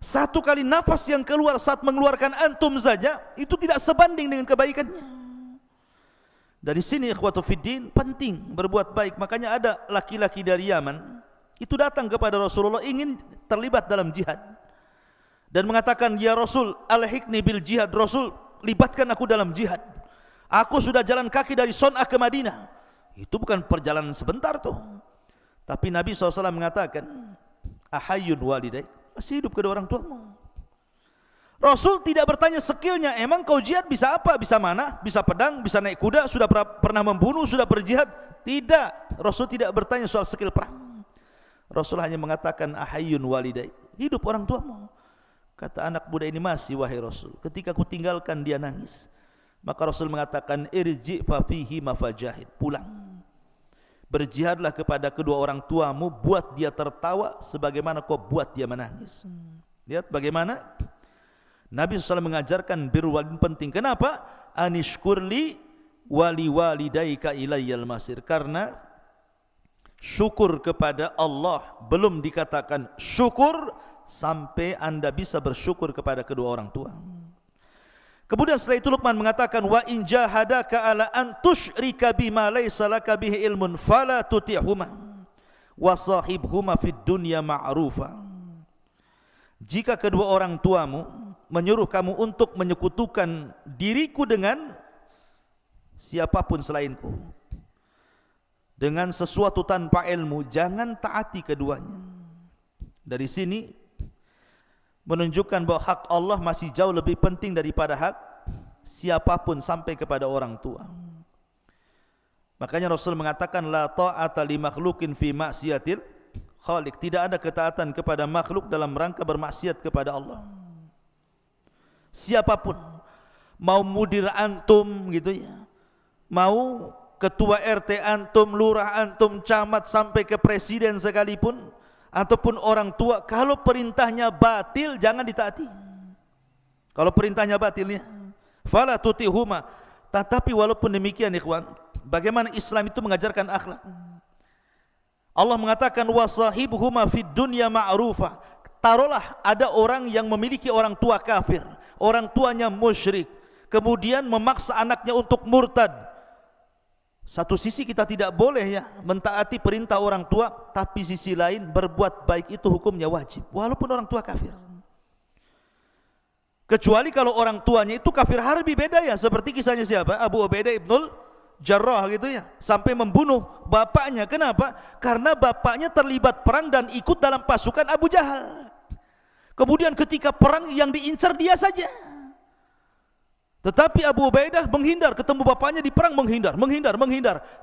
1 kali nafas yang keluar saat mengeluarkan antum saja itu tidak sebanding dengan kebaikannya. Dari sini ikhwatu fiddin, penting berbuat baik. Makanya ada laki-laki dari Yaman itu datang kepada Rasulullah ingin terlibat dalam jihad dan mengatakan, ya Rasul, alhiqni bil jihad. Rasul, libatkan aku dalam jihad. Aku sudah jalan kaki dari Son'a ke Madinah. Itu bukan perjalanan sebentar tuh. Tapi Nabi SAW mengatakan, ahayyun walidaik, masih hidup kedua orang tuamu. Rasul tidak bertanya skillnya, emang kau jihad bisa apa? Bisa mana? Bisa pedang? Bisa naik kuda? Sudah pernah membunuh? Sudah berjihad? Tidak. Rasul tidak bertanya soal skill perang. Rasul hanya mengatakan, ahayyun walidaik, hidup orang tuamu. Kata anak muda ini, masih wahai Rasul. Ketika aku tinggalkan dia nangis. Maka Rasul mengatakan, irji fa fihi mafajahid, pulang. Berjihadlah kepada kedua orang tuamu, buat dia tertawa sebagaimana kau buat dia menangis. Lihat bagaimana Nabi SAW mengajarkan birrul walidain penting. Kenapa? Anishkurli wali walidaika ilayyal masir. Karena syukur kepada Allah belum dikatakan syukur sampai anda bisa bersyukur kepada kedua orang tua. Kemudian setelah itu Luqman mengatakan, wa in jahadaka ala an tusyrika bima laysa laka bihi ilmun fala tuti'huma wa sahibhuma fid dunya ma'rufa. Jika kedua orang tuamu menyuruh kamu untuk menyekutukan diriku dengan siapapun selainku, dengan sesuatu tanpa ilmu, jangan taati keduanya. Dari sini menunjukkan bahwa hak Allah masih jauh lebih penting daripada hak siapapun sampai kepada orang tua. Makanya Rasul mengatakan la ta'ata li makhluqin fi ma'siyatil khaliq. Tidak ada ketaatan kepada makhluk dalam rangka bermaksiat kepada Allah. Siapapun, mau mudir antum gitu ya, mau ketua RT antum, lurah antum, camat sampai ke presiden sekalipun, ataupun orang tua, kalau perintahnya batil jangan ditaati. Kalau perintahnya batil ya, fala tutihuma. Tetapi walaupun demikian ikhwan, bagaimana Islam itu mengajarkan akhlak? Allah mengatakan wasahibhuma fid dunya ma'rufa. Taruhlah ada orang yang memiliki orang tua kafir, orang tuanya musyrik, kemudian memaksa anaknya untuk murtad. Satu sisi kita tidak boleh ya mentaati perintah orang tua, tapi sisi lain berbuat baik itu hukumnya wajib walaupun orang tua kafir. Kecuali kalau orang tuanya itu kafir harbi, beda ya, seperti kisahnya siapa? Abu Ubaidah ibnul Jarrah gitu ya, sampai membunuh bapaknya. Kenapa? Karena bapaknya terlibat perang dan ikut dalam pasukan Abu Jahal. Kemudian ketika perang yang diincar dia saja. Tetapi Abu Ubaidah menghindar, ketemu bapaknya di perang menghindar,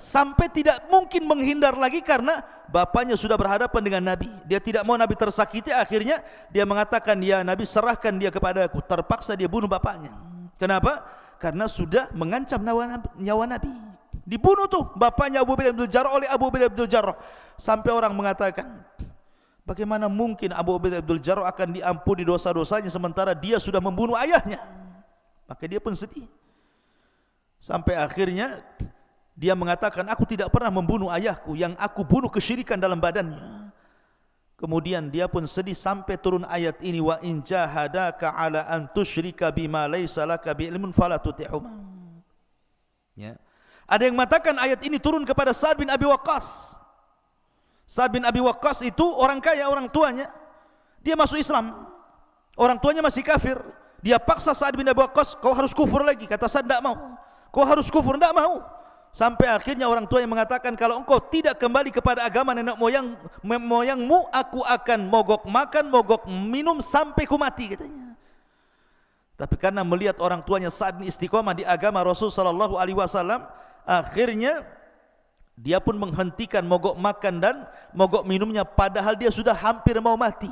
sampai tidak mungkin menghindar lagi karena bapaknya sudah berhadapan dengan Nabi. Dia tidak mau Nabi tersakiti, akhirnya dia mengatakan, ya Nabi serahkan dia kepadaku. Terpaksa dia bunuh bapaknya. Kenapa? Karena sudah mengancam nyawa Nabi. Dibunuh tuh bapaknya Abu Ubaidah bin Jarrah oleh Abu Ubaidah bin Jarrah. Sampai orang mengatakan, bagaimana mungkin Abu Ubaidah bin Jarrah akan diampuni dosa-dosanya sementara dia sudah membunuh ayahnya? Maka dia pun sedih. Sampai akhirnya dia mengatakan, aku tidak pernah membunuh ayahku, yang aku bunuh kesyirikan dalam badannya. Kemudian dia pun sedih sampai turun ayat ini, wa in jahadaka ala an tusyrika bima laysa laka bi ilmun fala tuti'huma. Ya. Ada yang mengatakan ayat ini turun kepada Sa'ad bin Abi Waqqas. Sa'ad bin Abi Waqqas itu orang kaya, orang tuanya dia masuk Islam, orang tuanya masih kafir. Dia paksa Sa'ad bin Abi Waqqas, kau harus kufur lagi. Kata Sa'ad, tidak mau. Kau harus kufur, tidak mau. Sampai akhirnya orang tua yang mengatakan, kalau engkau tidak kembali kepada agama nenek moyangmu, aku akan mogok makan, mogok minum sampai ku mati, katanya. Tapi karena melihat orang tuanya Sa'ad bin istiqomah di agama Rasul sallallahu alaihi wasallam, akhirnya dia pun menghentikan mogok makan dan mogok minumnya, padahal dia sudah hampir mau mati.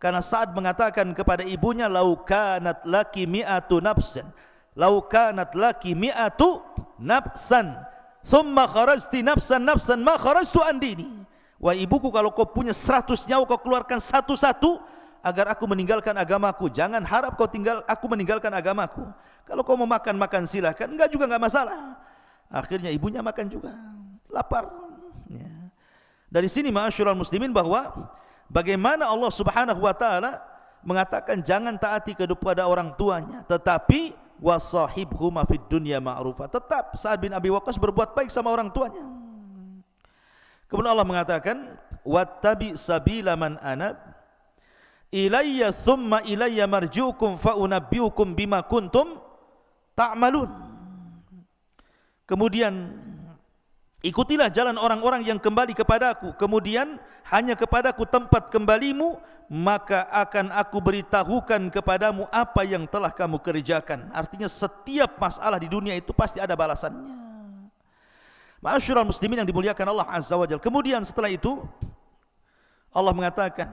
Karena Sa'ad mengatakan kepada ibunya, lau kanat laki mi'atu nafsan, lau kanat laki mi'atu nafsan, thumma kharajti nafsan ma kharajtu an dini. Wah ibuku, kalau kau punya 100 nyawa, kau keluarkan satu-satu agar aku meninggalkan agamaku. Jangan harap aku meninggalkan agamaku. Kalau kau mau makan, makan silahkan, enggak juga enggak masalah. Akhirnya ibunya makan juga, lapar ya. Dari sini ma'asyiral muslimin, bahwa bagaimana Allah Subhanahu wa taala mengatakan jangan taati kepada orang tuanya, tetapi wasahibhuma fid dunya ma'rufa. Tetap Sa'ad bin Abi Waqqas berbuat baik sama orang tuanya. Kemudian Allah mengatakan, wattabi sabila man anab ilayya thumma ilayya marji'ukum fa unabbiukum bima kuntum ta'malun. Kemudian ikutilah jalan orang-orang yang kembali kepadaku, kemudian hanya kepadaku tempat kembalimu, maka akan aku beritahukan kepadamu apa yang telah kamu kerjakan. Artinya setiap masalah di dunia itu pasti ada balasannya. Ma'asyiral muslimin yang dimuliakan Allah Azza wa Jalla. Kemudian setelah itu Allah mengatakan,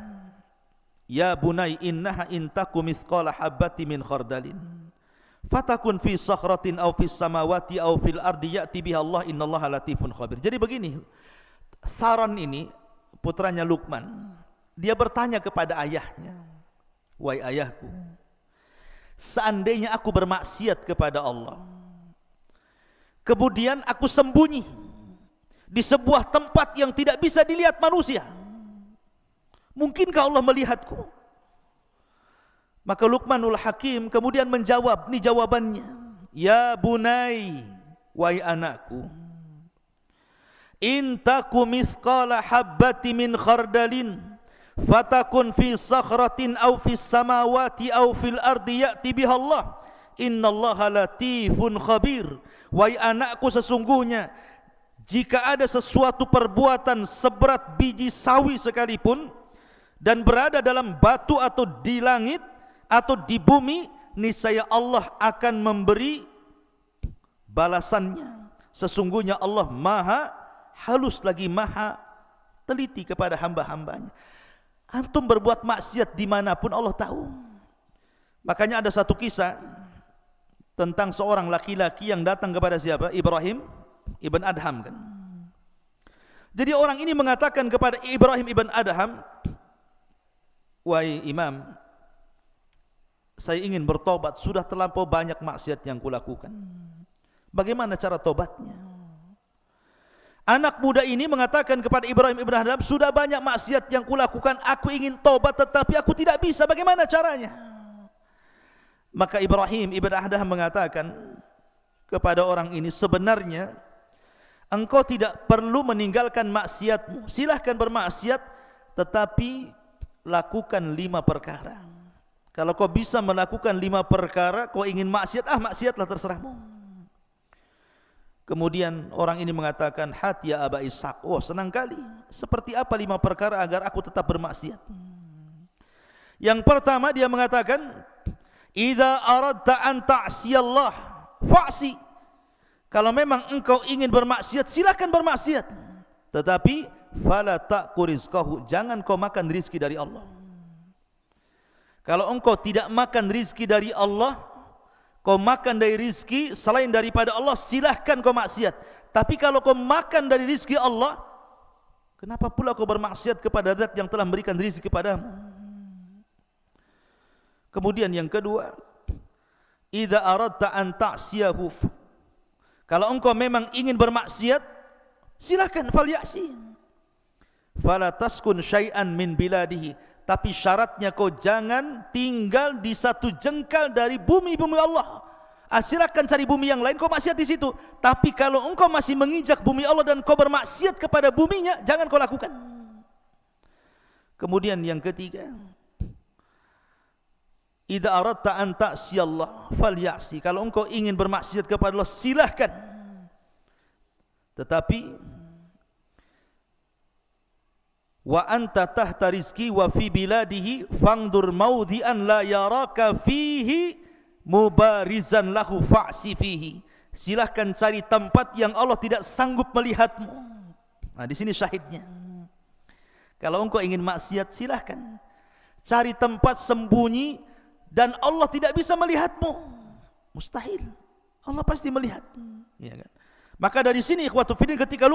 ya bunai innaha intaku mithqala habbati min khardalin fatakun fi sakhratin aw fis samawati aw fil ardi ya'ti biha Allah innallaha latifun khabir. Jadi begini, Tharan ini putranya Luqman, dia bertanya kepada ayahnya, wahai ayahku, seandainya aku bermaksiat kepada Allah, kemudian aku sembunyi di sebuah tempat yang tidak bisa dilihat manusia, mungkinkah Allah melihatku? Maka Luqmanul Hakim kemudian menjawab, ini jawabannya. Ya bunai, wahai anakku, in taku mithqala habbati min khardalin fatakun fi sakhratin aw fis samawati aw fil ardi ya'ti biha Allah innallaha latifun khabir. Wahai anakku, sesungguhnya jika ada sesuatu perbuatan seberat biji sawi sekalipun dan berada dalam batu atau di langit atau di bumi, niscaya Allah akan memberi balasannya. Sesungguhnya Allah maha halus lagi maha teliti kepada hamba-hambanya. Antum berbuat maksiat dimanapun Allah tahu. Makanya ada satu kisah tentang seorang laki-laki yang datang kepada siapa? Ibrahim ibn Adham kan. Jadi orang ini mengatakan kepada Ibrahim ibn Adham, wahai imam, saya ingin bertobat, sudah terlampau banyak maksiat yang kulakukan. Bagaimana cara tobatnya? Anak muda ini mengatakan kepada Ibrahim ibn Adham, sudah banyak maksiat yang kulakukan, aku ingin tobat tetapi aku tidak bisa, bagaimana caranya? Maka Ibrahim ibn Adham mengatakan kepada orang ini, sebenarnya engkau tidak perlu meninggalkan maksiatmu, silahkan bermaksiat, tetapi lakukan 5 perkara. Kalau kau bisa melakukan 5 perkara, kau ingin maksiat, maksiatlah, terserahmu. Kemudian orang ini mengatakan, hati ya Aba Ishaq, oh senang kali. Seperti apa 5 perkara agar aku tetap bermaksiat? Yang pertama dia mengatakan, idza aradta an ta'siyallah fa'si. Kalau memang engkau ingin bermaksiat, silakan bermaksiat, tetapi fala ta'ku rizqahu, jangan kau makan rizki dari Allah. Kalau engkau tidak makan rizki dari Allah, kau makan dari rizki selain daripada Allah, silahkan kau maksiat. Tapi kalau kau makan dari rizki Allah, kenapa pula kau bermaksiat kepada zat yang telah memberikan rizki kepadamu? Kemudian yang kedua, idza aradta an ta'siyahu, kalau engkau memang ingin bermaksiat, silahkan, falyasi. Fala taskun syai'an min biladihi, tapi syaratnya kau jangan tinggal di satu jengkal dari bumi-bumi Allah. Silakan cari bumi yang lain, kau maksiat di situ. Tapi kalau engkau masih menginjak bumi Allah dan kau bermaksiat kepada buminya, jangan kau lakukan. Kemudian yang ketiga, idza aradta an ta'siyallah falyasi, kalau engkau ingin bermaksiat kepada Allah, silahkan. Tetapi wa anta tahta rizki wa fi biladihi fangdur maudhi'an la yaraka fihi mubarizan lahu fa'si fihi. Silahkan cari tempat yang Allah tidak sanggup melihatmu. Nah, di sini syahidnya. Kalau engkau ingin maksiat, silahkan cari tempat sembunyi dan Allah tidak bisa melihatmu. Mustahil. Allah pasti melihat. Ya kan? Maka dari sini ikhwatu fiddin, ketika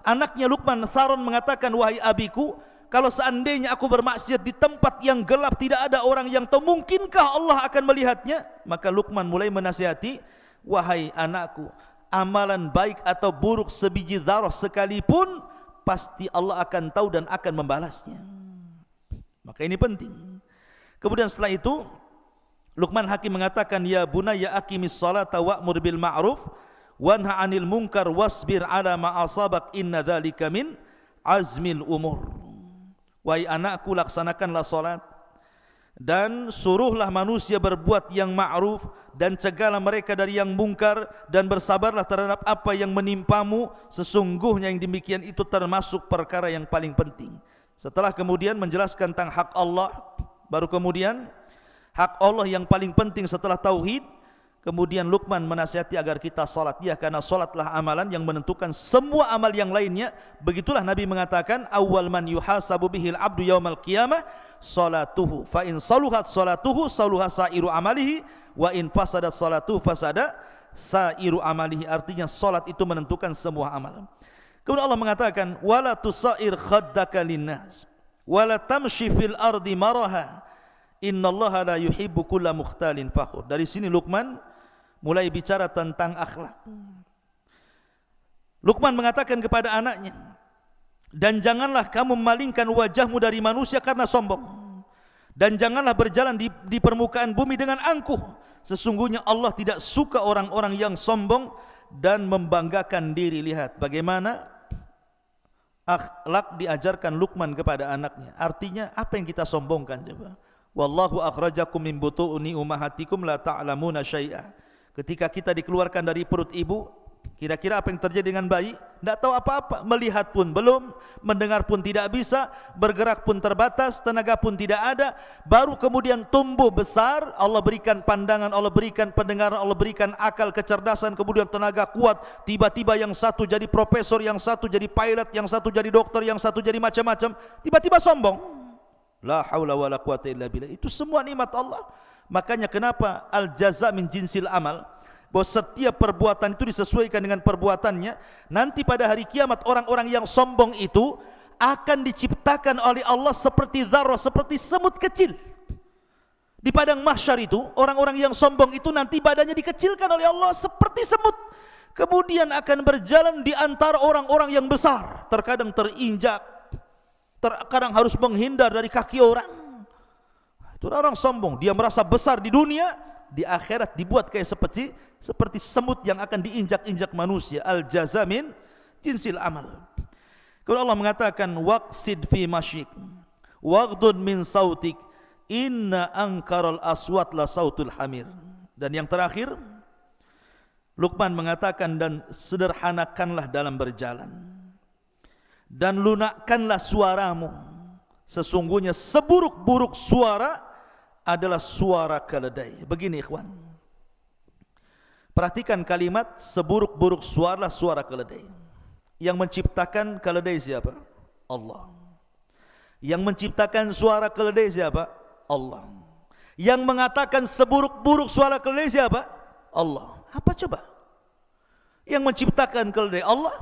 anaknya Luqman Tharon mengatakan, wahai abiku, kalau seandainya aku bermaksiat di tempat yang gelap, tidak ada orang yang tahu, mungkinkah Allah akan melihatnya? Maka Luqman mulai menasihati, wahai anakku, amalan baik atau buruk sebiji dzarah sekalipun, pasti Allah akan tahu dan akan membalasnya. Maka ini penting. Kemudian setelah itu Luqman Hakim mengatakan, ya bunayya aqimis salata wa'mur bil ma'ruf wanha 'anil munkar wasbir 'ala ma asabak inna dzalika min azmil umur. Wahai anakku, laksanakanlah salat dan suruhlah manusia berbuat yang ma'ruf dan cegahlah mereka dari yang mungkar dan bersabarlah terhadap apa yang menimpamu, sesungguhnya yang demikian itu termasuk perkara yang paling penting. Setelah kemudian menjelaskan tentang hak Allah, baru kemudian hak Allah yang paling penting setelah tauhid. Kemudian Luqman menasihati agar kita salat, ya, karena salatlah amalan yang menentukan semua amal yang lainnya. Begitulah Nabi mengatakan, awwal man yuhasabu bihil abdu yaumal qiyamah salatuhu, fa in saluhat salatuhu saluha sairu amalihi, wa in fasadat salatuhu fasada sairu amalihi. Artinya salat itu menentukan semua amal. Kemudian Allah mengatakan, wala tusair khaddaka linnas wala tamshi fil ardi maraha innallaha la yuhibbu kulla mukhtalin fakhur. Dari sini Luqman mulai bicara tentang akhlak. Luqman mengatakan kepada anaknya, dan janganlah kamu memalingkan wajahmu dari manusia karena sombong, Dan janganlah berjalan di permukaan bumi dengan angkuh. Sesungguhnya Allah tidak suka orang-orang yang sombong dan membanggakan diri. Lihat bagaimana akhlak diajarkan Luqman kepada anaknya. Artinya apa yang kita sombongkan coba? Wallahu akhrajakum min butuuni ummahatikum la ta'lamuna syai'a. Ketika kita dikeluarkan dari perut ibu, kira-kira apa yang terjadi dengan bayi? Tidak tahu apa-apa. Melihat pun belum, mendengar pun tidak bisa, bergerak pun terbatas, tenaga pun tidak ada. Baru kemudian tumbuh besar, Allah berikan pandangan, Allah berikan pendengaran, Allah berikan akal, kecerdasan, kemudian tenaga kuat. Tiba-tiba yang satu jadi profesor, yang satu jadi pilot, yang satu jadi dokter, yang satu jadi macam-macam. Tiba-tiba sombong. La haula wala quwata illa billah. Itu semua nikmat Allah. Makanya kenapa al-jaza min jinsil amal, bahwa setiap perbuatan itu disesuaikan dengan perbuatannya. Nanti pada hari kiamat orang-orang yang sombong itu akan diciptakan oleh Allah seperti dzarrah, seperti semut kecil. Di padang mahsyar itu orang-orang yang sombong itu nanti badannya dikecilkan oleh Allah seperti semut. Kemudian akan berjalan di antara orang-orang yang besar, terkadang terinjak, terkadang harus menghindar dari kaki orang. Itu orang sombong, dia merasa besar di dunia, di akhirat dibuat kayak seperti semut yang akan diinjak-injak manusia. Al-jaza min jinsil amal. Kalau Allah mengatakan waqsid fi masyik waghdud min sautik inna ankaral aswat la sautul hamir. Dan yang terakhir Luqman mengatakan, dan sederhanakanlah dalam berjalan dan lunakkanlah suaramu. Sesungguhnya seburuk-buruk suara adalah suara keledai. Begini ikhwan, perhatikan kalimat seburuk-buruk suara, suara keledai. Yang menciptakan keledai siapa? Allah. Yang menciptakan suara keledai siapa? Allah. Yang mengatakan seburuk-buruk suara keledai siapa? Allah. Apa coba? Yang menciptakan keledai Allah,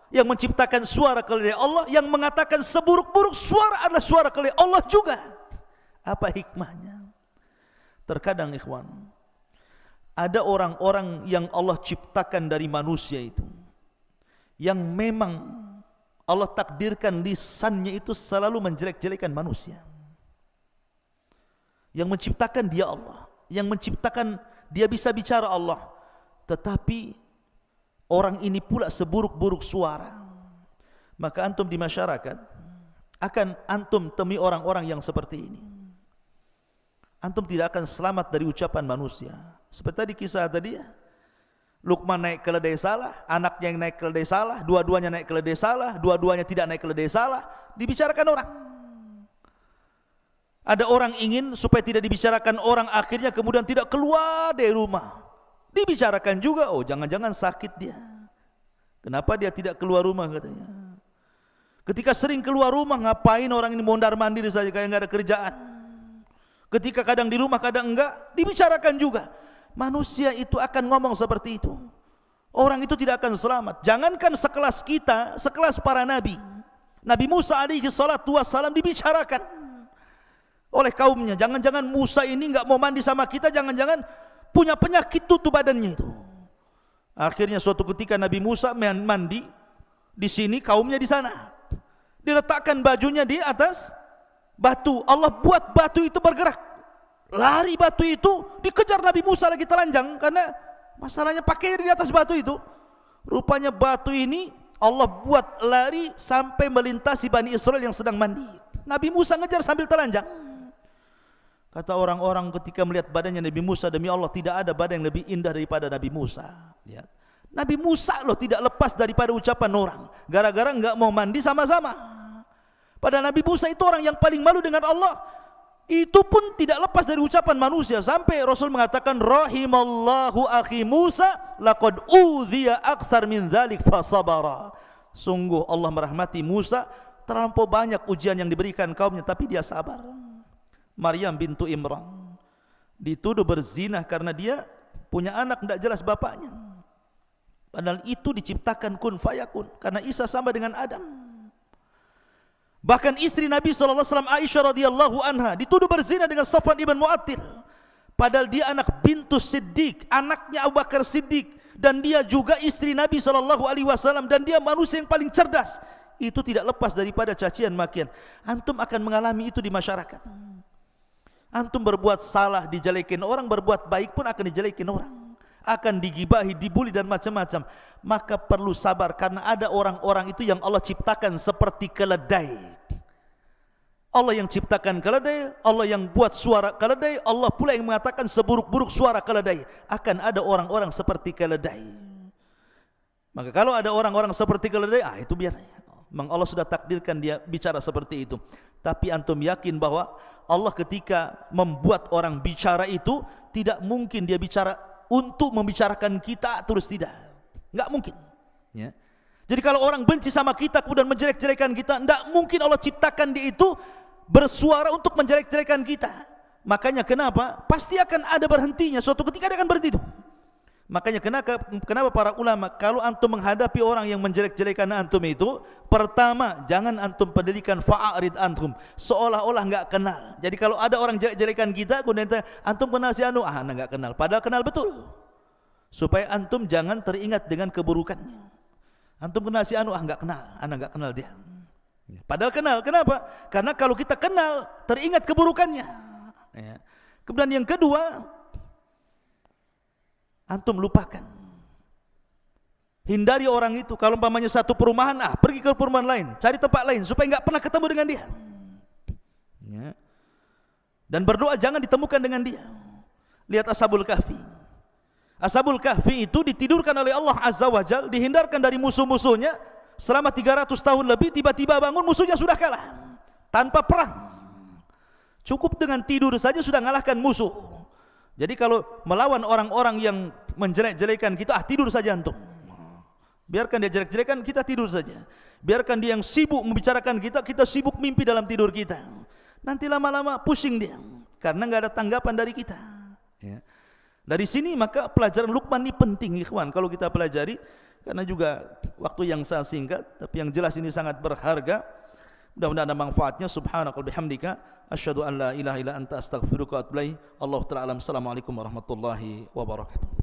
yang menciptakan suara keledai Allah, yang mengatakan seburuk-buruk suara adalah suara keledai Allah juga. Apa hikmahnya? Terkadang ikhwan, ada orang-orang yang Allah ciptakan dari manusia itu, yang memang Allah takdirkan lisannya itu selalu menjelek-jelekan manusia. Yang menciptakan dia Allah, yang menciptakan dia bisa bicara Allah, tetapi orang ini pula seburuk-buruk suara. Maka antum di masyarakat akan antum temui orang-orang yang seperti ini. Antum tidak akan selamat dari ucapan manusia. Seperti tadi kisah tadi ya, Luqman naik keledai salah, anaknya yang naik keledai salah, dua-duanya naik keledai salah, dua-duanya tidak naik keledai salah, dibicarakan orang. Ada orang ingin supaya tidak dibicarakan orang, akhirnya kemudian tidak keluar dari rumah. Dibicarakan juga, oh jangan-jangan sakit dia. Kenapa dia tidak keluar rumah katanya? Ketika sering keluar rumah, ngapain orang ini mondar-mandir saja kayak nggak ada kerjaan. Ketika kadang di rumah, kadang enggak, dibicarakan juga. Manusia itu akan ngomong seperti itu. Orang itu tidak akan selamat. Jangankan sekelas kita, sekelas para nabi. Nabi Musa alaihi salatu wassalam dibicarakan oleh kaumnya. Jangan-jangan Musa ini enggak mau mandi sama kita, jangan-jangan punya penyakit tutup badannya itu. Akhirnya suatu ketika Nabi Musa mandi di sini, kaumnya di sana. Diletakkan bajunya di atas batu. Allah buat batu itu bergerak. Lari batu itu, dikejar Nabi Musa lagi telanjang karena masalahnya pakai di atas batu itu. Rupanya batu ini Allah buat lari sampai melintasi Bani Israel yang sedang mandi. Nabi Musa ngejar sambil telanjang. Kata orang-orang ketika melihat badannya Nabi Musa, demi Allah tidak ada badan yang lebih indah daripada Nabi Musa. Lihat, Nabi Musa loh tidak lepas daripada ucapan orang, gara-gara enggak mau mandi sama-sama. Padahal Nabi Musa itu orang yang paling malu dengan Allah. Itu pun tidak lepas dari ucapan manusia. Sampai Rasul mengatakan, rahimallahu akhi Musa laqad udhiya akthar min dzalik fasabara. Sungguh Allah merahmati Musa, terlampau banyak ujian yang diberikan kaumnya, tapi dia sabar. Maryam bintu Imran dituduh berzina karena dia punya anak tidak jelas bapaknya. Padahal itu diciptakan kun fayakun, karena Isa sama dengan Adam. Bahkan istri Nabi SAW Aisyah radhiyallahu anha dituduh berzina dengan Safwan ibn Mu'attil. Padahal dia anak bintu Siddiq, anaknya Abu Bakar Siddiq, dan dia juga istri Nabi SAW, dan dia manusia yang paling cerdas. Itu tidak lepas daripada cacian makian. Antum akan mengalami itu di masyarakat. Antum berbuat salah dijelekin orang, berbuat baik pun akan dijelekin orang, akan digibahi, dibuli dan macam-macam. Maka perlu sabar, karena ada orang-orang itu yang Allah ciptakan seperti keledai. Allah yang ciptakan keledai, Allah yang buat suara keledai, Allah pula yang mengatakan seburuk-buruk suara keledai. Akan ada orang-orang seperti keledai. Maka kalau ada orang-orang seperti keledai, itu biar. Memang Allah sudah takdirkan dia bicara seperti itu. Tapi antum yakin bahwa Allah ketika membuat orang bicara itu, tidak mungkin dia bicara untuk membicarakan kita terus, tidak. Enggak mungkin. Ya. Jadi kalau orang benci sama kita kemudian menjelek-jelekan kita, enggak mungkin Allah ciptakan dia itu bersuara untuk menjelek-jelekan kita. Makanya kenapa? Pasti akan ada berhentinya, suatu ketika dia akan berhenti itu. Makanya kenapa para ulama, kalau antum menghadapi orang yang menjelek-jelekan antum itu, pertama jangan antum pedulikan, fa'arid antum, seolah-olah enggak kenal. Jadi kalau ada orang jelek-jelekan kita, kemudian antum kenal si anu, anda enggak kenal, padahal kenal betul. Supaya antum jangan teringat dengan keburukannya. Antum kenal si anu, enggak kenal, anda enggak kenal dia. Padahal kenal. Kenapa? Karena kalau kita kenal, teringat keburukannya. Ya. Kemudian yang kedua, antum lupakan. Hindari orang itu. Kalau umpamanya satu perumahan, pergi ke perumahan lain, cari tempat lain supaya enggak pernah ketemu dengan dia. Ya. Dan berdoa jangan ditemukan dengan dia. Lihat Ashabul Kahfi. Ashabul Kahfi itu ditidurkan oleh Allah Azza wa Jalla, dihindarkan dari musuh-musuhnya selama 300 tahun lebih. Tiba-tiba bangun, musuhnya sudah kalah tanpa perang. Cukup dengan tidur saja sudah mengalahkan musuh. Jadi kalau melawan orang-orang yang menjelek-jelekan kita, tidur saja antum. Biarkan dia jelek-jelekan, kita tidur saja. Biarkan dia yang sibuk membicarakan kita, kita sibuk mimpi dalam tidur kita. Nanti lama-lama pusing dia, karena enggak ada tanggapan dari kita. Ya. Dari sini maka pelajaran Luqman ini penting, ikhwan, kalau kita pelajari, karena juga waktu yang sangat singkat, tapi yang jelas ini sangat berharga. Mudah-mudahan ada manfaatnya. Subhanakal bihamdika, asyhadu an la ilaha illa anta, astaghfiruka wa atubu ilaik. Allahu ta'ala alam. Assalamualaikum warahmatullahi wabarakatuh.